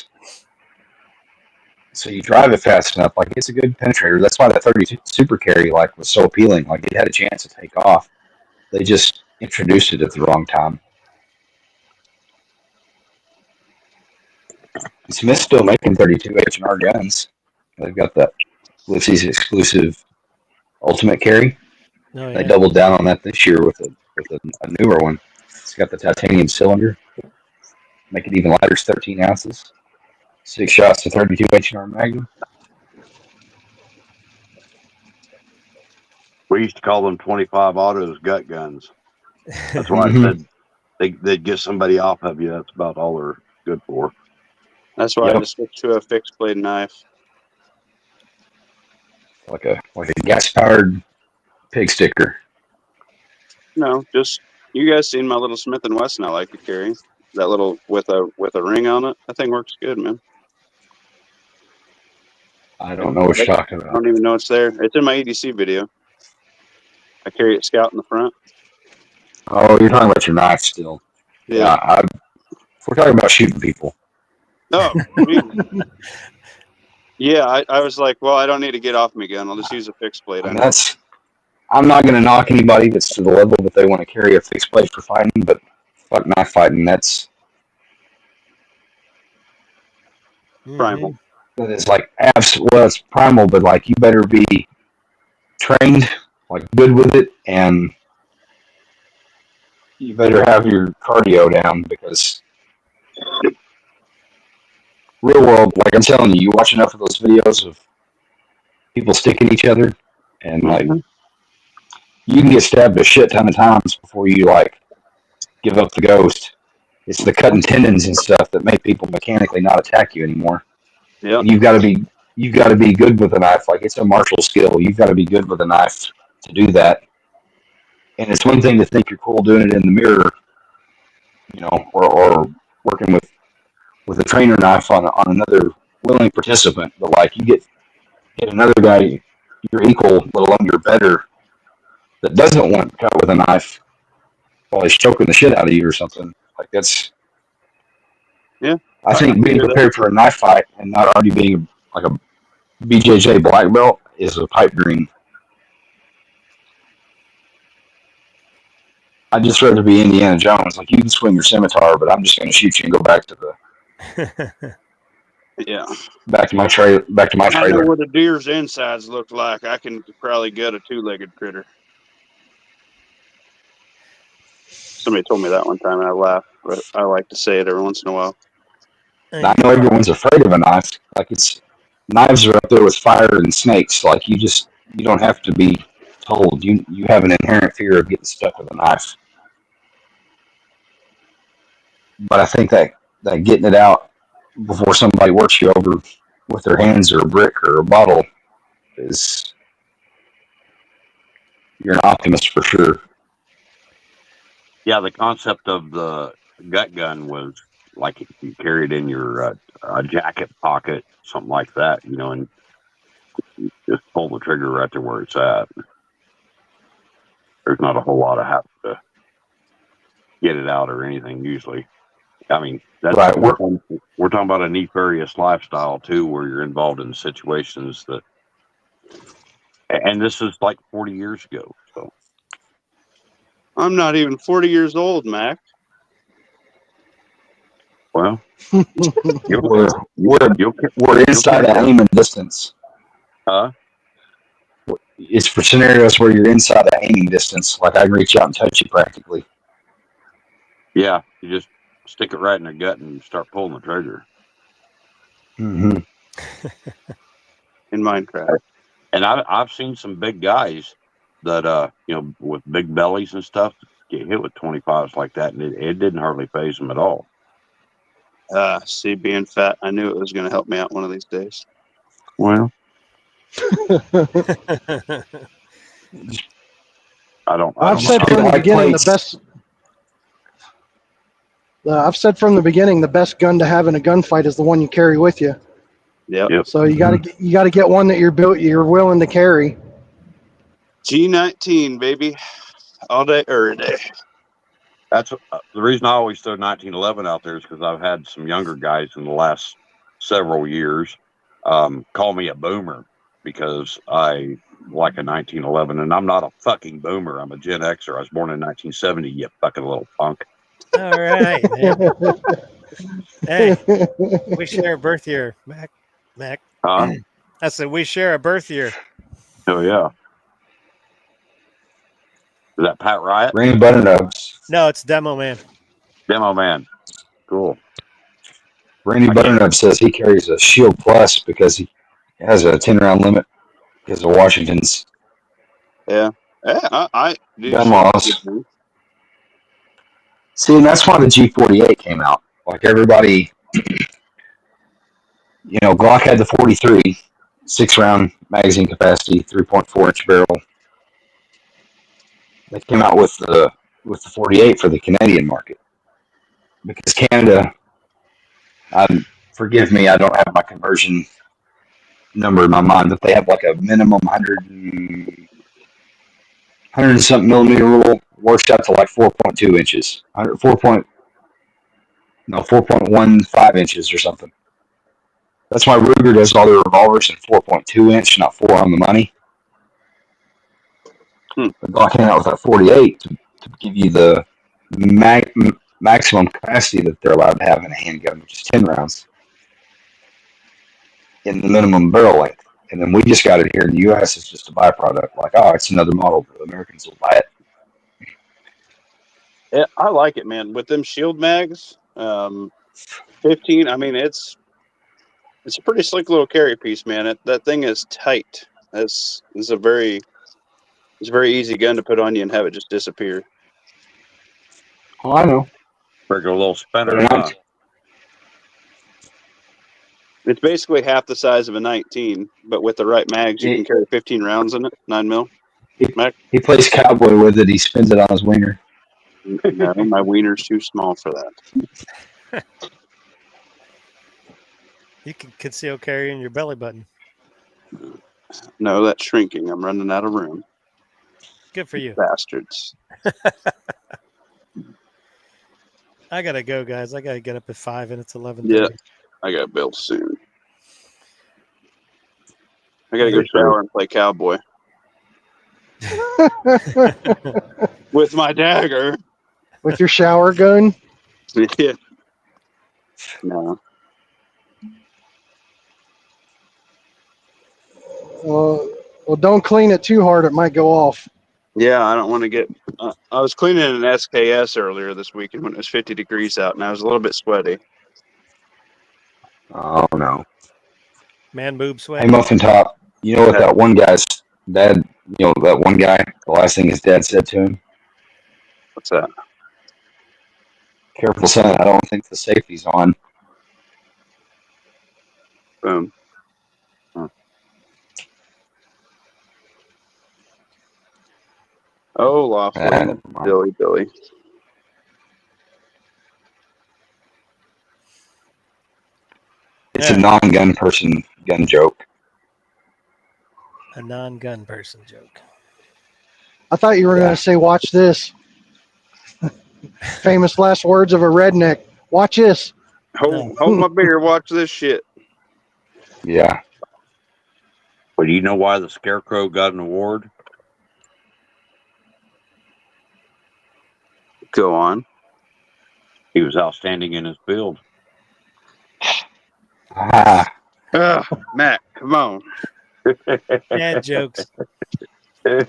So you drive it fast enough, like it's a good penetrator. That's why that 32 Super Carry was so appealing. Like it had a chance to take off. They just introduced it at the wrong time. Smith's still making 32 H&R guns. They've got that Ulysses exclusive ultimate carry. Oh They yeah. doubled down on that this year with a newer one. It's got the titanium cylinder, make it even lighter. It's 13 ounces, 6 shots to 32 H&R Magnum. We used to call them 25 autos gut guns. That's why I Mhm. said they'd get somebody off of you. That's about all they're good for. That's why I Yep. just switched to a fixed blade knife. Like a gas powered pig sticker. No, just you guys seen my little Smith and Wesson I like to carry. That little with a ring on it. That thing works good, man. I don't know what you're talking I about. don't even know it's there. It's in my EDC video. I carry it scout in the front. Oh, you're talking about your knife still. Yeah. If we're talking about shooting people. Oh, yeah. I was like, well, I don't need to get off me gun. I'll just use a fixed blade. I mean, I'm not going to knock anybody that's to the level that they want to carry a fixed blade for fighting, but fuck knife fighting. That primal. is like well, it's primal, but like you better be trained, like good with it, and you better have your cardio down because real world, like I'm telling you, you watch enough of those videos of people sticking each other, and like you can get stabbed a shit ton of times before you like give up the ghost. It's the cutting tendons and stuff that make people mechanically not attack you anymore. Yeah. And you've got to be good with a knife. Like it's a martial skill. You've got to be good with a knife to do that. And it's one thing to think you're cool doing it in the mirror, you know, or working with a trainer knife on another willing participant. But like you get another guy, your equal, let alone your better, that doesn't want to cut with a knife while he's choking the shit out of you or something. Like that's. Yeah. I think being prepared for a knife fight and not already being like a BJJ black belt is a pipe dream. I'd just rather be Indiana Jones. Like you can swing your scimitar, but I'm just going to shoot you and go back to my trailer. I know what a deer's insides look like. I can probably gut a two-legged critter. Somebody told me that one time and I laughed, but I like to say it every once in a while. I know everyone's afraid of a knife. Like knives are up there with fire and snakes. Like you don't have to be told. You have an inherent fear of getting stuck with a knife. But I think that getting it out before somebody works you over with their hands or a brick or a bottle is you're an optimist for sure. Yeah, the concept of the gut gun was like if you carry it in your jacket pocket, something like that, you know, and you just pull the trigger right to where it's at. There's not a whole lot of having to get it out or anything usually. I mean, that's right. We're talking about a nefarious lifestyle too, where you're involved in situations that, and this is like 40 years ago. So I'm not even 40 years old, Mac. well, we're inside of aim and distance. It's for scenarios where you're inside of aiming distance. Like I can reach out and touch you practically. Yeah, you just stick it right in the gut and start pulling the trigger. Mm-hmm. In Minecraft. And I've seen some big guys that you know, with big bellies and stuff get hit with 25s like that, and it didn't hardly phase them at all. See, being fat, I knew it was going to help me out one of these days. Well, I've said from the beginning the best gun to have in a gunfight is the one you carry with you. Yep. So you gotta get one that you're willing to carry. G19, baby, all day, every day. That's the reason I always throw 1911 out there is because I've had some younger guys in the last several years call me a boomer because I like a 1911, and I'm not a fucking boomer. I'm a Gen Xer. I was born in 1970. You fucking little punk. All right, man. Hey, we share a birth year, Mac. Mac. Huh? I said we share a birth year. Oh yeah. Is that Pat Riot? Randy Butternut's No, it's Demo Man. Demo Man. Cool. Randy Butternut says he carries a Shield Plus because he has a 10-round limit because of Washington's Yeah. Yeah, I do. gun Shield laws. See, and that's why the G48 came out. Like everybody, Glock had the 43, 6-round magazine capacity, 3.4-inch barrel. They came out with the 48 for the Canadian market because Canada. Forgive me, I don't have my conversion number in my mind, but they have like a minimum 100 and something millimeter rule, works out to like 4.2 inches, 4.15 inches or something. That's why Ruger does all their revolvers in 4.2 inch, not 4 on the money. But Glock came out with that 48 to give you the maximum capacity that they're allowed to have in a handgun, which is 10 rounds in the minimum barrel length. And then we just got it here in the U.S. It's just a byproduct. Like, oh, it's another model. The Americans will buy it. Yeah, I like it, man. With them shield mags, 15. I mean, it's a pretty slick little carry piece, man. That thing is tight. It's a very easy gun to put on you and have it just disappear. Oh, I know. Regular little spinner. But Huh? It's basically half the size of a 19, but with the right mags, you can carry 15 rounds in it, 9 mil. He plays cowboy with it. He spins it on his wiener. No, my wiener's too small for that. You can conceal carry in your belly button. No, that's shrinking. I'm running out of room. Good for you. Bastards. I gotta go, guys. I gotta get up at 5 and it's 11:30. Yeah, I got built soon. I gotta go shower and play cowboy with my dagger. With your shower gun? Yeah. No. Well, don't clean it too hard. It might go off. Yeah, I don't want to get. I was cleaning an SKS earlier this weekend when it was 50 degrees out, and I was a little bit sweaty. Oh, no. Man boob sweat. Hey, Muffin Top, you know what that one guy's dad, that one guy, the last thing his dad said to him? What's that? Careful, son. I don't think the safety's on. Boom. Oh, Laughlin. Billy. It's a non-gun person gun joke. A non-gun person joke. I thought you were going to say, watch this. Famous last words of a redneck. Watch this. Hold my beer. Watch this shit. Yeah. But do you know why the Scarecrow got an award? Go on. He was outstanding in his build. Matt, come on. Dad jokes. I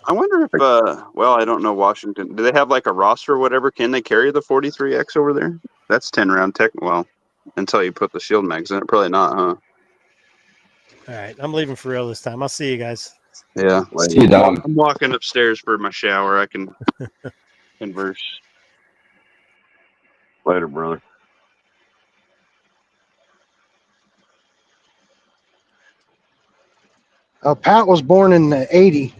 wonder if, I don't know Washington. Do they have like a roster or whatever? Can they carry the 43X over there? That's 10 round tech. Well, until you put the shield mags in it, probably not, huh? All right, I'm leaving for real this time. I'll see you guys. Yeah. See you, Dom. I'm walking upstairs for my shower. I can converse. Later, brother. Pat was born in '80.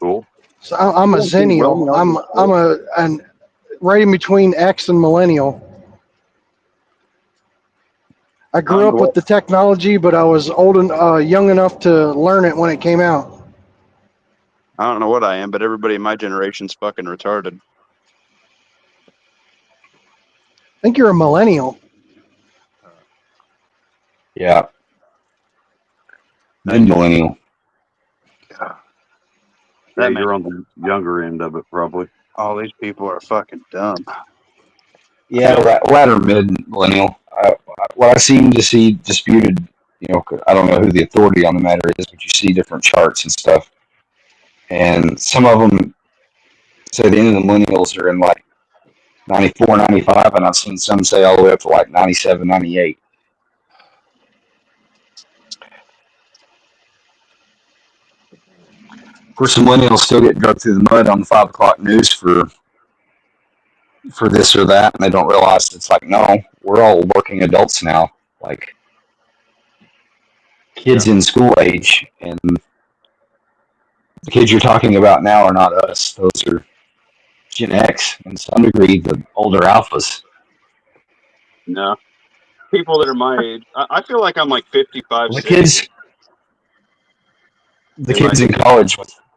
Cool. So I'm a Zennial. I'm right in between X and Millennial. I grew up with the technology, but I was young enough to learn it when it came out. I don't know what I am, but everybody in my generation's fucking retarded. I think you're a Millennial. Yeah. Then Millennial. Yeah, That you're on the younger end of it, probably. all these people are fucking dumb. Yeah, latter mid millennial. What I seem to see disputed, I don't know who the authority on the matter is, but you see different charts and stuff, and some of them say the end of the millennials are in like 94, 95, and I've seen some say all the way up to like 97, 98. Of course, the millennials still get drugged through the mud on the 5 o'clock news for this or that, and they don't realize it's like, no, we're all working adults now, like kids in school age, and the kids you're talking about now are not us. Those are Gen X, and to some degree, the older alphas. No, people that are my age. I feel like I'm like 55, The 60. kids, the They might kids in be. college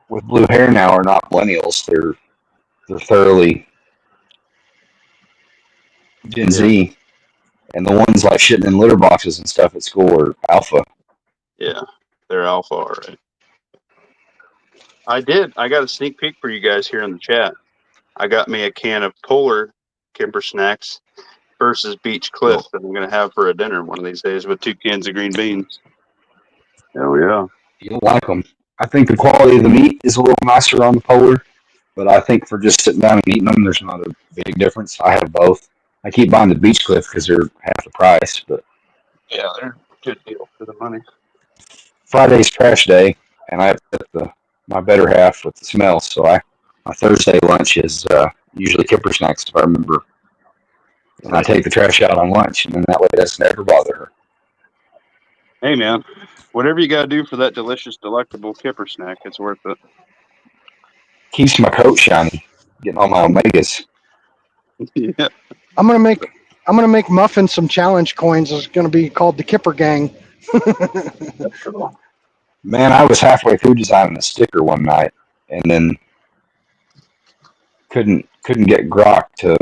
with blue hair now are not millennials. They're thoroughly Gen Yeah, Z, and the ones like shitting in litter boxes and stuff at school are alpha. yeah, they're alpha, all right. I did. I got a sneak peek for you guys here in the chat. I got me a can of Polar Kipper Snacks versus Beach Cliff that I'm going to have for a dinner one of these days with 2 cans of green beans. Hell yeah. You'll like them. I think the quality of the meat is a little nicer on the Polar, but I think for just sitting down and eating them, there's not a big difference. I have both. I keep buying the Beach Cliff because they're half the price, but Yeah, they're a good deal for the money. Friday's trash day, and I upset my better half with the smell. So my Thursday lunch is usually Kipper Snacks, if I remember, and I take the trash out on lunch, and then that way it doesn't ever bother her. Hey, man, whatever you got to do for that delicious, delectable Kipper snack, it's worth it. Keeps my coat shiny, getting all my omegas. Yeah. I'm gonna make Muffin some challenge coins. It's gonna be called the Kipper Gang. Man, I was halfway through designing a sticker one night, and then couldn't get Grok to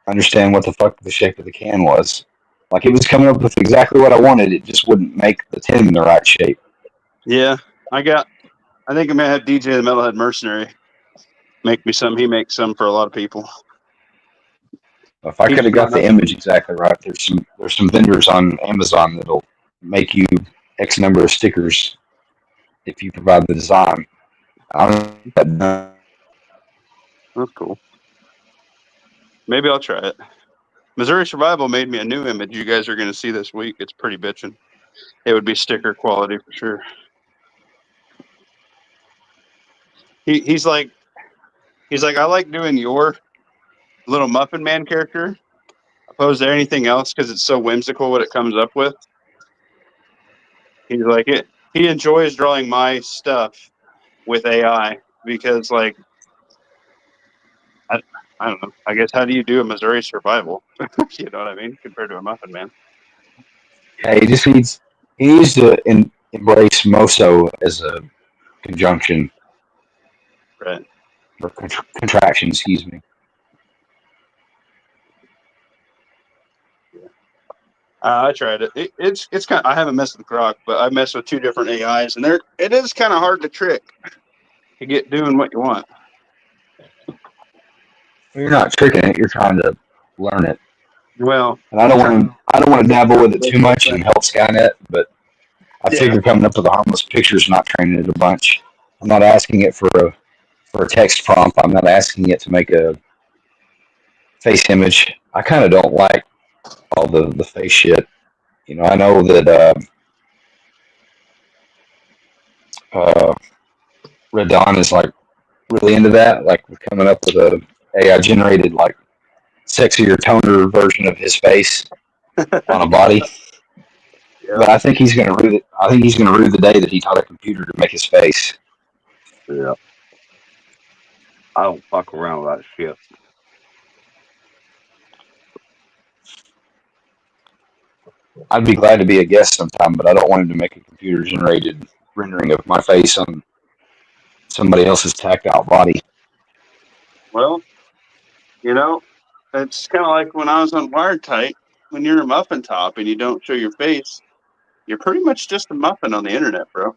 understand what the fuck the shape of the can was. Like it was coming up with exactly what I wanted. It just wouldn't make the tin in the right shape. Yeah, I think I'm going to have DJ the Metalhead Mercenary make me some. He makes some for a lot of people. If I He's could have got grown the up. image exactly right, there's some vendors on Amazon that'll make you X number of stickers if you provide the design. I don't know. That's cool. Maybe I'll try it. Missouri Survival made me a new image you guys are going to see this week. It's pretty bitchin'. It would be sticker quality for sure. He's like, I like doing your little Muffin Man character opposed to anything else because it's so whimsical what it comes up with. He's like it. He enjoys drawing my stuff with AI because, like, I don't know. I guess how do you do a Missouri Survival? You know what I mean? Compared to a Muffin Man. Yeah, he needs to embrace Moso as a conjunction Right. or contraction. Excuse me. I tried it. It's kind. I haven't messed with Grok, but I messed with 2 different AIs, and it is kind of hard to trick to get doing what you want. You're not tricking it. You're trying to learn it. Well, And I don't want to dabble with it too much and help Skynet, but I figure coming up with a harmless picture is not training it a bunch. I'm not asking it for a text prompt. I'm not asking it to make a face image. I kind of don't like all the face shit. I know that Redon is like really into that, like with coming up with a AI generated like sexier toner version of his face on a body. But I think he's gonna rue it. I think he's gonna rue the day that he taught a computer to make his face. Yeah. I don't fuck around with that shit. I'd be glad to be a guest sometime, but I don't want him to make a computer generated rendering of my face on somebody else's tactile body. well, it's kind of like when I was on Wired Tight. When you're a muffin top and you don't show your face, you're pretty much just a muffin on the internet, bro.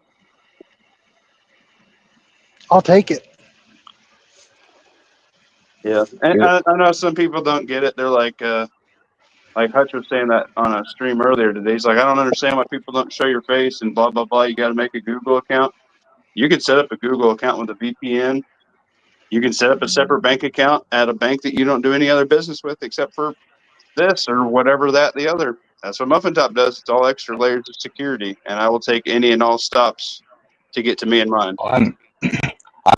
I'll take it. Yeah, and I know some people don't get it. They're like Hutch was saying that on a stream earlier today. He's like, I don't understand why people don't show your face and blah blah blah. You got to make a Google account. You can set up a Google account with a VPN. You can set up a separate bank account at a bank that you don't do any other business with except for this or whatever that the other. That's what Muffin Top does. It's all extra layers of security, and I will take any and all stops to get to me and mine. I'm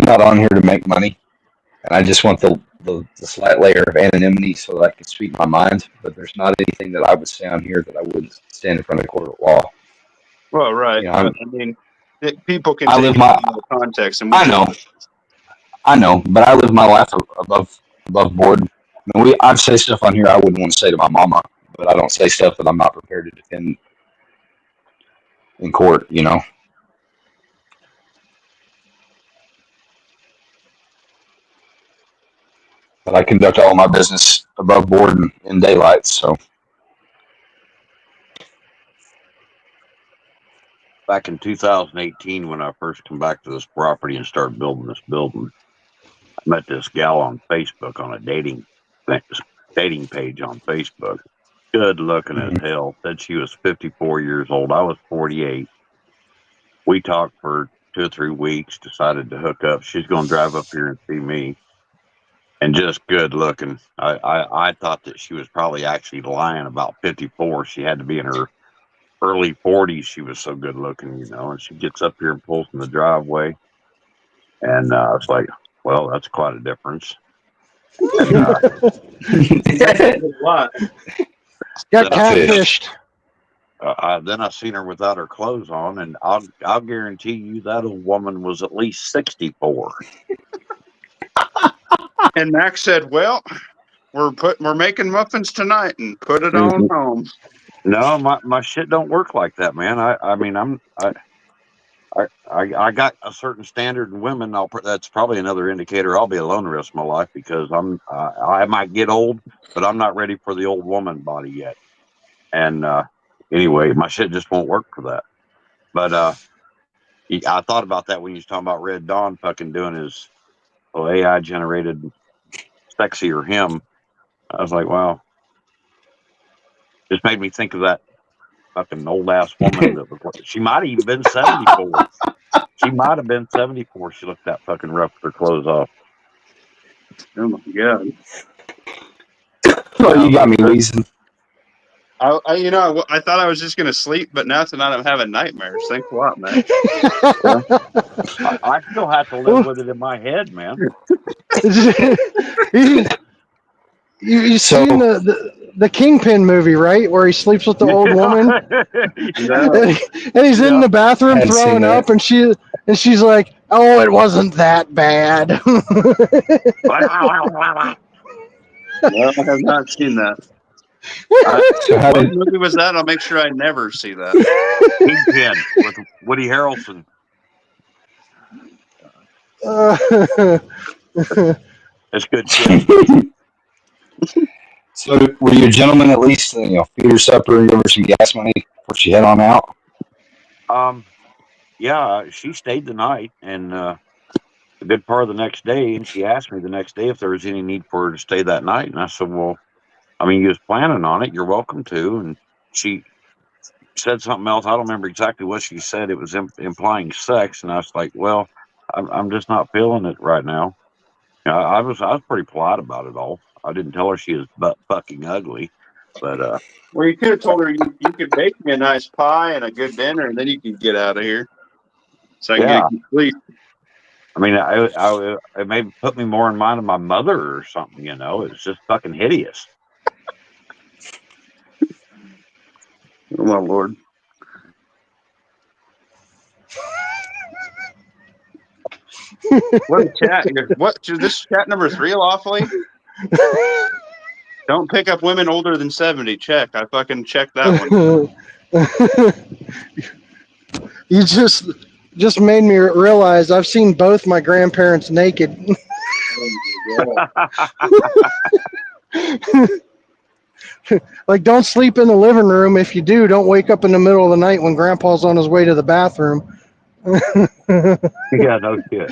not on here to make money, and I just want the slight layer of anonymity so that I can speak my mind. But there's not anything that I would say on here that I wouldn't stand in front of a court of law. Well, right. You know, I mean, people can I take live it my. out of context, and I know, but I live my life above board. I mean, I'd say stuff on here I wouldn't want to say to my mama, but I don't say stuff that I'm not prepared to defend in court. You know. But I conduct all my business above board and in daylight. So Back in 2018, when I first come back to this property and started building this building, I met this gal on Facebook on a dating page on Facebook. Good looking as hell. Said she was 54 years old. I was 48. We talked for 2 or 3 weeks, decided to hook up. She's going to drive up here and see me. And just good looking. I thought that she was probably actually lying about 54. She had to be in her early 40s. She was so good looking, you know. And she gets up here and pulls in the driveway. And it's like, well, that's quite a difference. And, Got Then catfished. then I seen her without her clothes on, and I'll guarantee you that old woman was at least 64. And Max said, "Well, we're making muffins tonight, and put it on home." No, my shit don't work like that, man. I mean, I got a certain standard in women. That's probably another indicator I'll be alone the rest of my life, because I might get old, but I'm not ready for the old woman body yet. And anyway, my shit just won't work for that. But I thought about that when you was talking about Red Dawn fucking doing his AI generated sexy or him. I was like, wow. Just made me think of that fucking old ass woman that was. She might have even been 74. She might have been 74. She looked that fucking rough with her clothes off. Oh my god! well, you got me wheezing. I thought I was just gonna sleep, but now tonight I'm having nightmares. Thanks a lot, man. I still have to live with it in my head, man. You seen the Kingpin movie, right? Where he sleeps with the old woman, and he's in the bathroom throwing up, and she's like, "Oh, it wasn't that bad." No, I have not seen that. What movie was that? I'll make sure I never see that. Kingpin with Woody Harrelson. That's good shit. So, were you a gentleman at least? Feed her supper and give her some gas money before she head on out. Yeah, she stayed the night and a good part of the next day, and she asked me the next day if there was any need for her to stay that night, and I said, well, I mean, you was planning on it. You're welcome to. And she said something else. I don't remember exactly what she said. It was implying sex, and I was like, well, I'm just not feeling it right now. I was pretty polite about it all. I didn't tell her she was butt fucking ugly, but well, you could have told her you could bake me a nice pie and a good dinner, and then you could get out of here, so I can get some sleep. I mean, it may put me more in mind of my mother or something. It's just fucking hideous. Oh my lord! What a chat! What? This chat number 3 lawfully? Don't pick up women older than 70. Check. I fucking checked that one. You just made me realize I've seen both my grandparents naked. Like, don't sleep in the living room. If you do, don't wake up in the middle of the night when Grandpa's on his way to the bathroom. Yeah, no shit.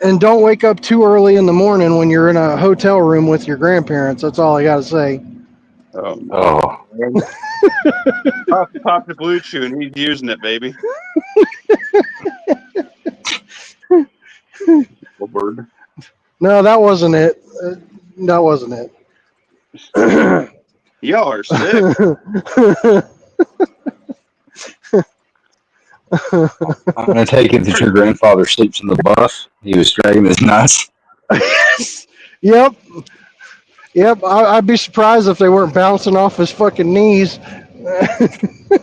And don't wake up too early in the morning when you're in a hotel room with your grandparents. That's all I got to say. Oh no. Oh, Pop the blue chew and he's using it, baby. Little bird. No, that wasn't it. That wasn't it. Y'all are sick. I'm going to take it that your grandfather sleeps in the bus. He was dragging his nuts. Yep. Yep. I'd be surprised if they weren't bouncing off his fucking knees.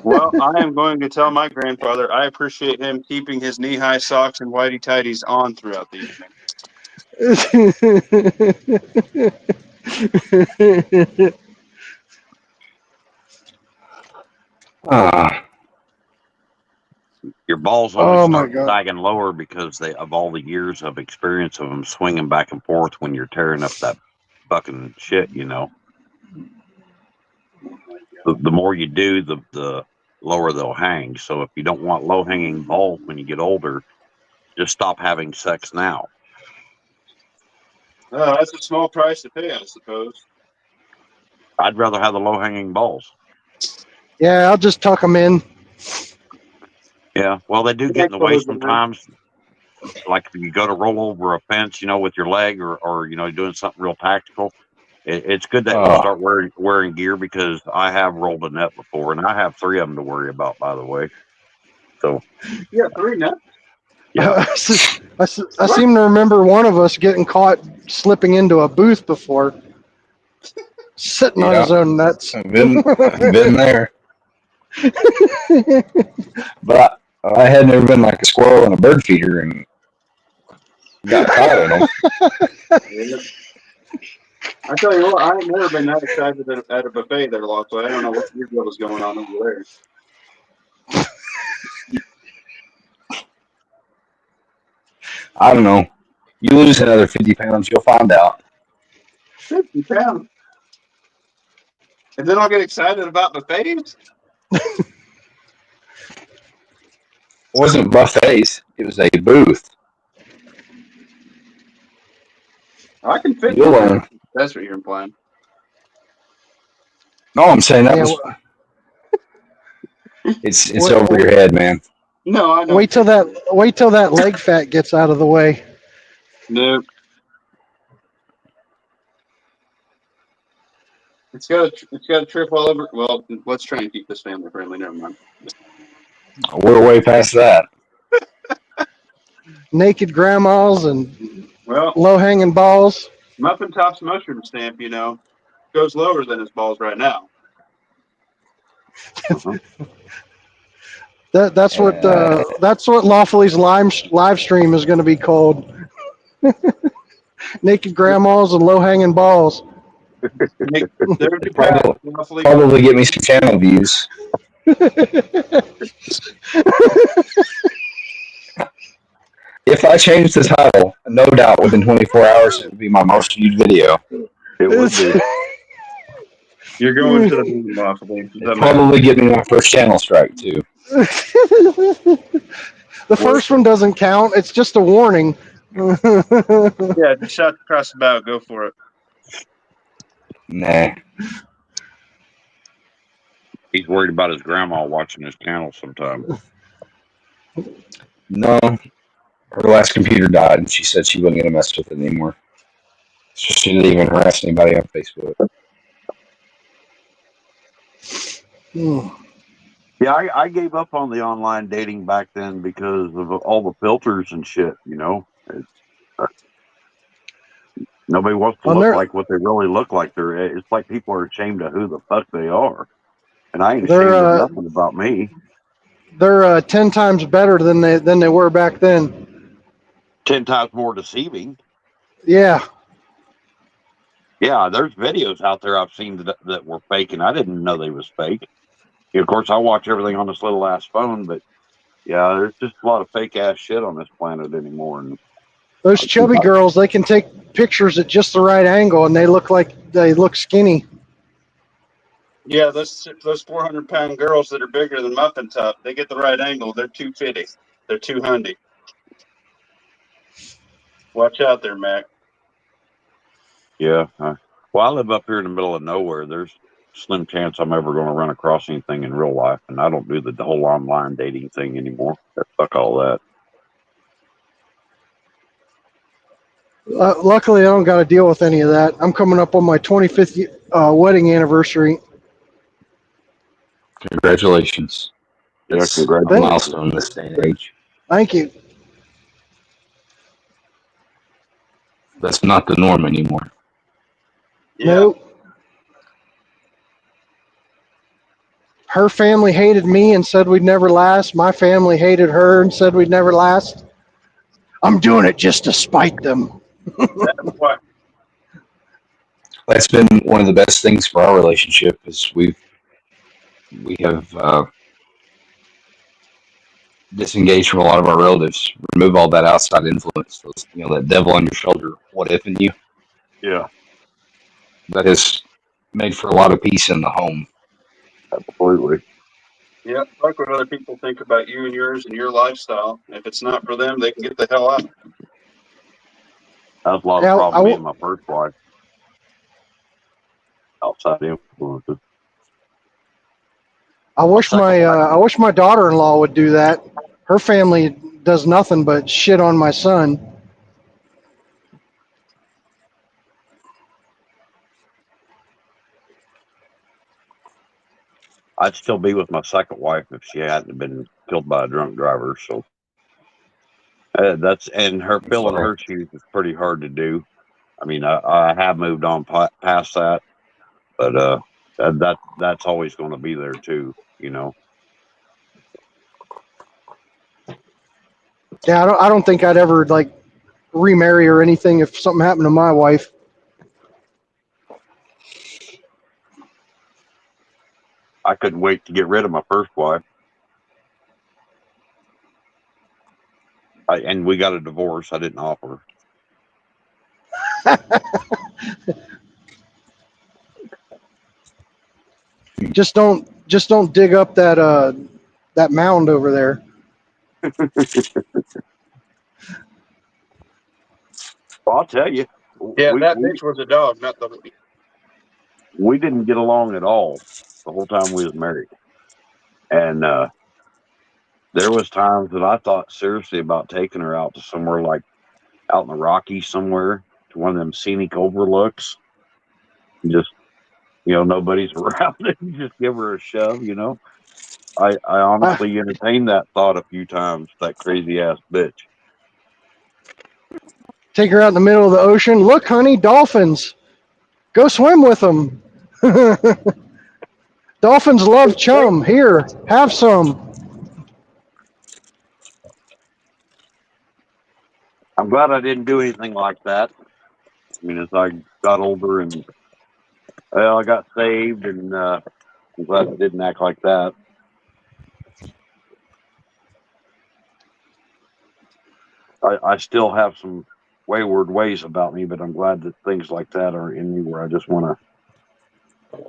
Well, I am going to tell my grandfather I appreciate him keeping his knee-high socks and whitey tighties on throughout the evening. Your balls always Oh my start God. sagging lower because of all the years of experience of them swinging back and forth when you're tearing up that fucking shit, you know. The more you do, the lower they'll hang. So if you don't want low hanging balls when you get older, just stop having sex now. Oh, that's a small price to pay, I suppose. I'd rather have the low hanging balls. Yeah, I'll just tuck them in. Yeah, well, they do get in the way sometimes. Like if you go to roll over a fence, you know, with your leg or you know, doing something real tactical. It's good that you start wearing gear because I have rolled a net before, and I have 3 of them to worry about, by the way. So Yeah, 3 nets. Yeah, I seem to remember one of us getting caught slipping into a booth before, sitting on his own nuts. I've been there. But I had never been like a squirrel in a bird feeder and got caught in them. Yeah. I tell you what, I ain't never been that excited at a buffet there, Lost, so I don't know what your deal was going on over there. I don't know. You lose another 50 pounds, you'll find out. 50 pounds. And then I'll get excited about buffets? It wasn't buffets, it was a booth. I can fit You'll you learn. there. That's what you're implying. No, I'm saying that Yeah, was. It's over your head, man. No, I know. wait till that leg fat gets out of the way. Nope. It's got to trip all over. Well, let's try and keep this family friendly. Never mind. We're way past that. Naked grandmas and Well, low hanging balls. Muffin Top's mushroom stamp, goes lower than his balls right now. That's what Lawfully's live stream is going to be called. Naked grandmas and low hanging balls. Probably get me some channel views. If I change the title, no doubt within 24 hours it would be my most viewed video. it would be. You're going to the moon, Lawfully. Probably get me my first channel strike too. The first one doesn't count. It's just a warning. Yeah, just shot across the bow. Go for it. Nah. He's worried about his grandma watching his channel sometime. No. Her last computer died and she said she wasn't going to mess with it anymore. So she didn't even harass anybody on Facebook. Yeah, I gave up on the online dating back then because of all the filters and shit, you know. Nobody wants to look like what they really look like. It's like people are ashamed of who the fuck they are. And I ain't ashamed of nothing about me. They're 10 times better than they were back then. 10 times more deceiving. Yeah. Yeah, there's videos out there I've seen that were fake, and I didn't know they was fake. Of course, I watch everything on this little ass phone, but yeah, there's just a lot of fake ass shit on this planet anymore. And those chubby girls, they can take pictures at just the right angle, and they look skinny. Yeah, those 400-pound girls that are bigger than Muffin Top, they get the right angle. They're 250. They're 200. Watch out there, Mac. Yeah. Well, I live up here in the middle of nowhere. There's slim chance I'm ever going to run across anything in real life, and I don't do the whole online dating thing anymore. Fuck all that. Luckily, I don't got to deal with any of that. I'm coming up on my 25th wedding anniversary. Congratulations. Yeah, That's a congratulations. milestone in this day and age. Thank you. That's not the norm anymore. Yeah. Nope. Her family hated me and said we'd never last. My family hated her and said we'd never last. I'm doing it just to spite them. That's why. That's been one of the best things for our relationship is we have disengaged from a lot of our relatives, remove all that outside influence, those, that devil on your shoulder, what if in you. Yeah, That has made for a lot of peace in the home. absolutely. Yeah. Fuck what other people think about you and yours and your lifestyle. If it's not for them, they can get the hell out. That's a lot of Now, problem me and my first wife. Outside influences. I wish my daughter-in-law would do that. Her family does nothing but shit on my son. I'd still be with my second wife if she hadn't been killed by a drunk driver. So and her I'm filling sorry. her shoes is pretty hard to do. I mean, I have moved on past that, but that's always going to be there too. Yeah, I don't think I'd ever remarry or anything if something happened to my wife. I couldn't wait to get rid of my first wife. And we got a divorce. I didn't offer. Just don't dig up that mound over there. Well, I'll tell you, Yeah, we, that we bitch was a dog, not the. we didn't get along at all the whole time we was married, and there was times that I thought seriously about taking her out to somewhere like out in the Rockies somewhere to one of them scenic overlooks. And just nobody's around and just give her a shove. I honestly entertained that thought a few times. That crazy ass bitch. Take her out in the middle of the ocean. Look, honey, dolphins. Go swim with them. Dolphins love chum. Here, have some. I'm glad I didn't do anything like that. I mean, as I got older and I got saved, and I'm glad I didn't act like that. I still have some wayward ways about me, but I'm glad that things like that are in me where I just want to.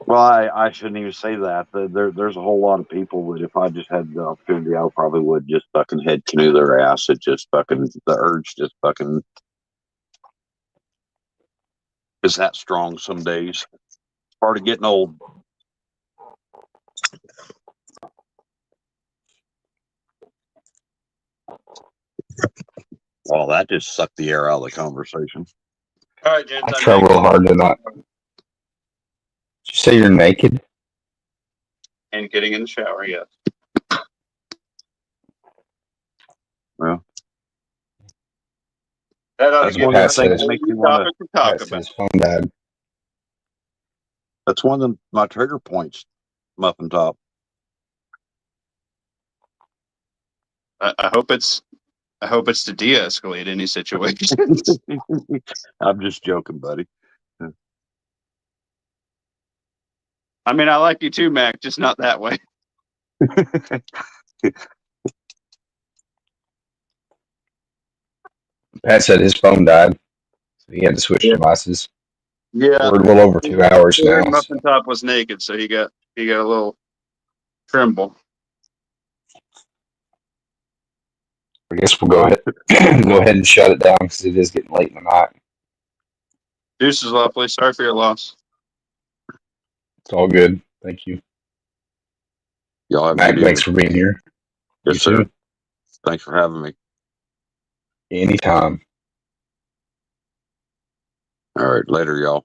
Well, I shouldn't even say that. There's a whole lot of people that if I just had the opportunity, I probably would just fucking head canoe their ass. It just fucking, the urge just fucking is that strong some days. Part of getting old. Well, that just sucked the air out of the conversation. All right, gents. I try real hard to not. Did you say you're naked? And getting in the shower, yes. Well, That ought to that's give one you of the things that makes me want topic to talk about. His phone died. That's one of my trigger points, muffin top. I hope it's to de-escalate any situation. I'm just joking, buddy. I mean, I like you too, Mac, just not that way. Pat said his phone died, so he had to switch devices. Yeah, We're a little over 2 hours now. Muffin Top was naked, so he got a little tremble. I guess we'll go ahead go ahead and shut it down because it is getting late in the night. Deuces, Lovely. Sorry for your loss. It's all good. Thank you. Y'all have a Mac, good thanks evening. for being here. Yes, You sir. too. Thanks for having me. Anytime. All right. Later, y'all.